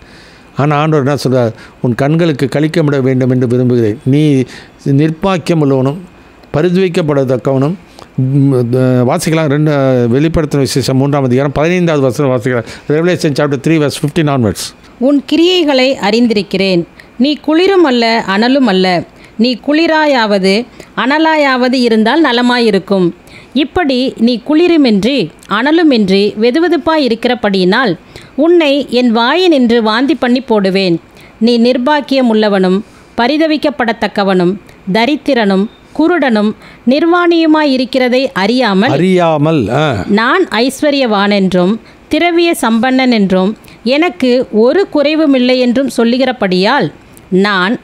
ஆனால் ஆண்டவர் என்ன சொல்கிறார், உன் கண்களுக்கு கழிக்கப்பட வேண்டும் என்று விரும்புகிறேன், நீ நிர்பாக்கியம் உள்ளவனும் பரிந்துவைக்கப்படத்தக்கவனும். வாசிக்கலாம் 2 வெளிப்படுத்தின விசேஷம் 3ஆம் அதிகாரம் 15வது வசனம் வாசிக்கலாம். Revelation chapter 3 verse 15 onwards.
உன் கிரியைகளை அறிந்திருக்கிறேன், நீ குளிரும் அல்ல அனலும் அல்ல, நீ குளிராயாவது அனலாயாவது இருந்தால் நலமாயிருக்கும். இப்படி நீ குளிருமின்றி அனலுமின்றி வெதுவெதுப்பாய் இருக்கிறபடியினால் உன்னை என் வாயினின்று வாந்தி பண்ணி போடுவேன். நீ நிர்பாக்கியம் உள்ளவனும் பரிதவிக்கப்படத்தக்கவனும் தரித்திரனும் குருடனும் நிர்வாணியுமாயிருக்கிறதை அறியாமல் நான் ஐஸ்வர்யவானென்றும் திரவிய சம்பன்னன் என்றும் எனக்கு ஒரு குறைவுமில்லை என்றும் சொல்லுகிறபடியால் நான்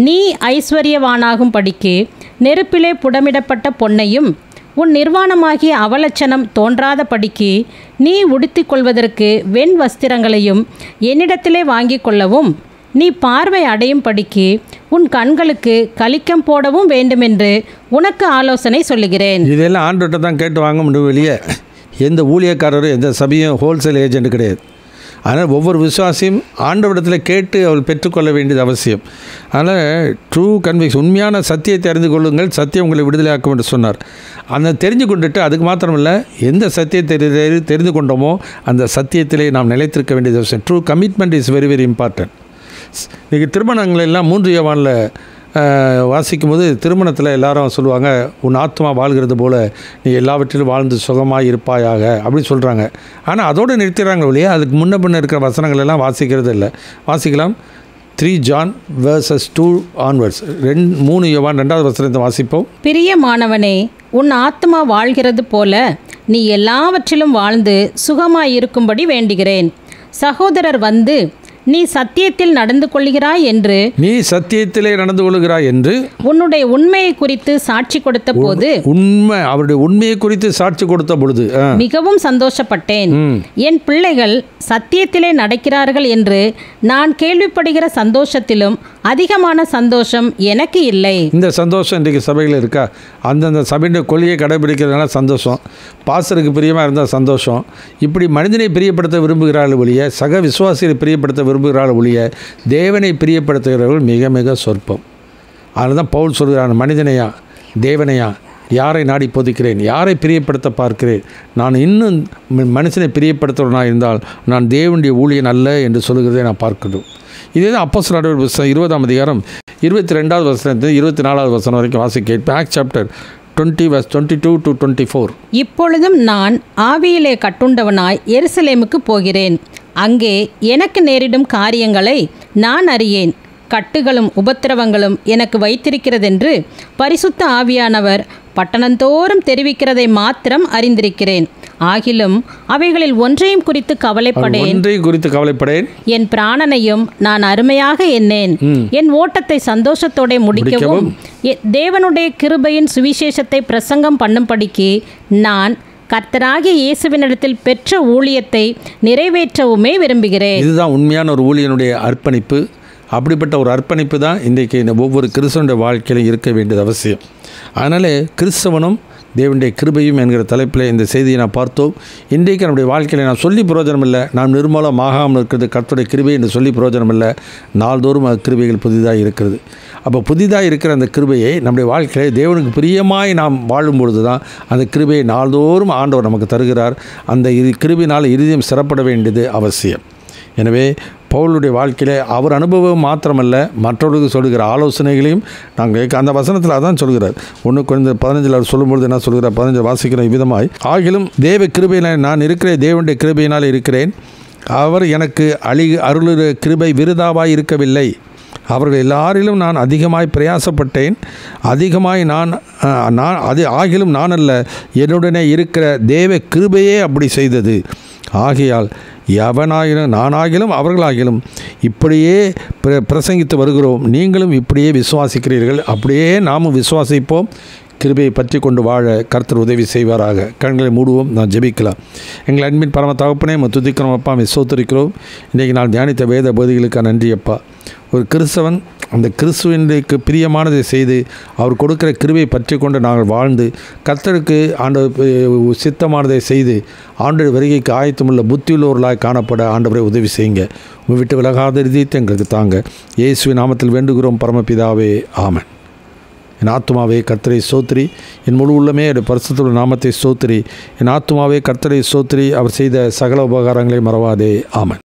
நீ ஐஸ்வர்யவானாகும் படிக்கு நெருப்பிலே புடமிடப்பட்ட பொன்னையும் உன் நிர்வாணமாகிய அவலட்சணம் தோன்றாத படிக்கு நீ உடுத்திக் கொள்வதற்கு வெண் வஸ்திரங்களையும் என்னிடத்திலே வாங்கி கொள்ளவும் நீ பார்வை அடையும் படிக்கு உன் கண்களுக்கு கலிக்கம் போடவும் வேண்டுமென்று உனக்கு ஆலோசனை சொல்லுகிறேன்.
இதெல்லாம் ஆண்டவர்கிட்ட தான் கேட்டு வாங்க முடியும். வெளியே எந்த ஊழியக்காரரும் எந்த சபையும் ஹோல்சேல் ஏஜென்ட் கிடையாது. அதனால் ஒவ்வொரு விசுவாசியும் ஆண்டவரிடத்தில் கேட்டு அவள் பெற்றுக்கொள்ள வேண்டியது அவசியம். அதனால் ட்ரூ கன்விக்ஷன், உண்மையான சத்தியத்தை அறிந்து கொள்ளுங்கள், சத்தியம் உங்களை விடுதலையாக்கும் என்று சொன்னார். அந்த தெரிஞ்சு கொண்டுட்டு அதுக்கு மாத்திரமில்லை, எந்த சத்தியத்தை தெரிந்து கொண்டோமோ அந்த சத்தியத்திலே நாம் நிலைத்திருக்க வேண்டியது அவசியம். True commitment is very very important. இன்றைக்கி திருமணங்கள் எல்லாம் 3 யோவானில் வாசிக்கும் போது திருமணத்தில் எல்லாரும் சொல்லுவாங்க, உன் ஆத்மா வாழ்கிறது போல் நீ எல்லாவற்றிலும் வாழ்ந்து சுகமாக இருப்பாயாக அப்படின்னு சொல்கிறாங்க. ஆனால் அதோடு நிறுத்திடுறாங்க இல்லையா, அதுக்கு முன்ன பின்ன இருக்கிற வசனங்கள் எல்லாம் வாசிக்கிறது இல்லை. வாசிக்கலாம் 3 John verses 2 onwards. 3 யோவான் 2வது வசனத்தை வாசிப்போம்.
பிரியமானவனே, உன் ஆத்மா வாழ்கிறது போல நீ எல்லாவற்றிலும் வாழ்ந்து சுகமாயிருக்கும்படி வேண்டுகிறேன். சகோதரர் வந்து நீ சத்தியத்தில் நடந்து கொள்கிறாய் என்று உன்னுடைய உண்மையை குறித்து சாட்சி கொடுத்த போது
அவருடைய உண்மையை குறித்து சாட்சி கொடுத்த பொழுது
மிகவும் சந்தோஷப்பட்டேன். என் பிள்ளைகள் சத்தியத்திலே நடக்கிறார்கள் என்று நான் கேள்விப்படுகிற சந்தோஷத்திலும் அதிகமான சந்தோஷம் எனக்கு இல்லை.
இந்த சந்தோஷம் இன்றைக்கு சபையில் இருக்கா? அந்தந்த சபையின் கொள்கையை கடைபிடிக்கிறதுனால சந்தோஷம், பாஸ்டருக்கு பிரியமாக இருந்தால் சந்தோஷம். இப்படி மனிதனை பிரியப்படுத்த விரும்புகிறார்கள் ஒழிய, சக விசுவாசிகளை பிரியப்படுத்த விரும்புகிறார்கள் ஒழிய, தேவனை பிரியப்படுத்துகிறவர்கள் மிக மிக சொற்பம். அதனால தான் பவுல் சொல்கிறான், மனிதனையா தேவனையா யாரை நாடி போதிக்கிறேன், யாரை பிரியப்படுத்த பார்க்கிறேன், நான் இன்னும் மனுஷனை பிரியப்படுத்துகிறவனா இருந்தால் நான் தேவனுடைய ஊழியன் அல்ல என்று சொல்லுகிறதை நான் பார்க்கணும். இதே தான் அப்போஸ்தலர் புத்தகம் 20ஆம் அதிகாரம் 22வது வசனத்தில் 24வது வசனம் வரைக்கும் வாசிக்க. Acts chapter 20:22-24.
இப்பொழுதும் நான் ஆவியிலே கட்டுண்டவனாய் எருசலேமுக்கு போகிறேன். அங்கே எனக்கு நேரிடும் காரியங்களை நான் அறியேன். கட்டுகளும் உபத்திரவங்களும் எனக்கு வைத்திருக்கிறதென்று பரிசுத்த ஆவியானவர் பட்டணந்தோறும் தெரிவிக்கிறதை மாத்திரம் அறிந்திருக்கிறேன். ஆகிலும் அவைகளில் ஒன்றையும் குறித்து கவலைப்படேன். என் பிராணனையும் நான் அருமையாக எண்ணேன். என் ஓட்டத்தை சந்தோஷத்தோட முடிக்கவும் தேவனுடைய கிருபையின் சுவிசேஷத்தை பிரசங்கம் பண்ணும்படிக்கு நான் கர்த்தராகிய இயேசுவினிடத்தில் பெற்ற ஊழியத்தை நிறைவேற்றவுமே விரும்புகிறேன்.
இதுதான் உண்மையான ஒரு ஊழியனுடைய அர்ப்பணிப்பு. அப்படிப்பட்ட ஒரு அர்ப்பணிப்பு தான் இன்றைக்கு இந்த ஒவ்வொரு கிறிஸ்தவனுடைய வாழ்க்கையிலும் இருக்க வேண்டியது அவசியம். அதனால் கிறிஸ்தவனும் தேவனுடைய கிருபையும் என்கிற தலைப்பில் இந்த செய்தியை நான் பார்த்தோம். இன்றைக்கு நம்முடைய வாழ்க்கையில் நான் சொல்லி பிரயோஜனம் இல்லை, நாம் நிர்மூலமாகாமல் இருக்கிறது கர்த்தருடைய கிருபை என்று சொல்லி பிரயோஜனம் இல்லை. நாள்தோறும் கிருபைகள் புதிதாக இருக்கிறது. அப்போ புதிதாக இருக்கிற அந்த கிருபையை நம்முடைய வாழ்க்கையில் தேவனுக்கு பிரியமாய் நாம் வாழும்பொழுது தான் அந்த கிருபையை நாள்தோறும் ஆண்டவர் நமக்கு தருகிறார். அந்த கிருபையினால் இருதயம் சிறப்பட வேண்டியது அவசியம். எனவே பவுலுடைய வாழ்க்கையில் அவர் அனுபவம் மாத்திரமல்ல, மற்றவர்களுக்கு சொல்லுகிற ஆலோசனைகளையும் நாங்கள் அந்த வசனத்தில் அதான் சொல்கிறார். 1 கொரிந்தியர் 15 அவர் சொல்லும்பொழுது என்ன சொல்கிறார்? 15 வாசிக்கிற விதமாய், ஆகிலும் தேவ கிருபையினால் நான் இருக்கிறேன், தேவனுடைய கிருபையினால் இருக்கிறேன். அவர் எனக்கு அருளுகிற கிருபை விருதாவாய் இருக்கவில்லை. அவர்கள் எல்லாரிலும் நான் அதிகமாய் பிரயாசப்பட்டேன். அதிகமாய் ஆகிலும் நான் அல்ல, என்னுடனே இருக்கிற தேவ கிருபையே அப்படி செய்தது. ஆகையால் எவனாகிலும் நானாகிலும் அவர்களாகிலும் இப்படியே பிரசங்கித்து வருகிறோம். நீங்களும் இப்படியே விசுவாசிக்கிறீர்கள். அப்படியே நாமும் விசுவாசிப்போம். கிருபையை பற்றி கொண்டு வாழ கர்த்தர் உதவி செய்வாராக. கண்களை மூடுவோம், நான் ஜெபிக்கலாம். எங்கள் அன்பின் பரம தகப்பனே துதிக்கிறோம் அப்பா, விசுவத்திருக்கிறோம். இன்றைக்கு நான் தியானித்த வேத போதிகளுக்கு நன்றி அப்பா. ஒரு கிறிஸ்தவன் அந்த கிறிஸ்துவனுக்கு பிரியமானதை செய்து அவர் கொடுக்கிற கிருபையை பற்றி கொண்டு நாங்கள் வாழ்ந்து கர்த்தருக்கு ஆண்டவர் சித்தமானதை செய்து ஆண்டவர் வருகைக்கு ஆயத்தமுள்ள புத்தியுள்ளவர்களாய் காணப்பட ஆண்டவரை உதவி செய்யுங்க. உங்கள் விட்டு விலகாத ரீதியை எங்களுக்கு தாங்க. இயேசுவின் நாமத்தில் வேண்டுகிறோம் பரமபிதாவே, ஆமென். என் ஆத்துமாவே கர்த்தரை ஸ்தோத்திரி, என் முழு உள்ளமே பரிசுத்த நாமத்தை ஸ்தோத்திரி. என் ஆத்துமாவே கர்த்தரை ஸ்தோத்திரி, அவர் செய்த சகல உபகாரங்களை மறவாதே, ஆமென்.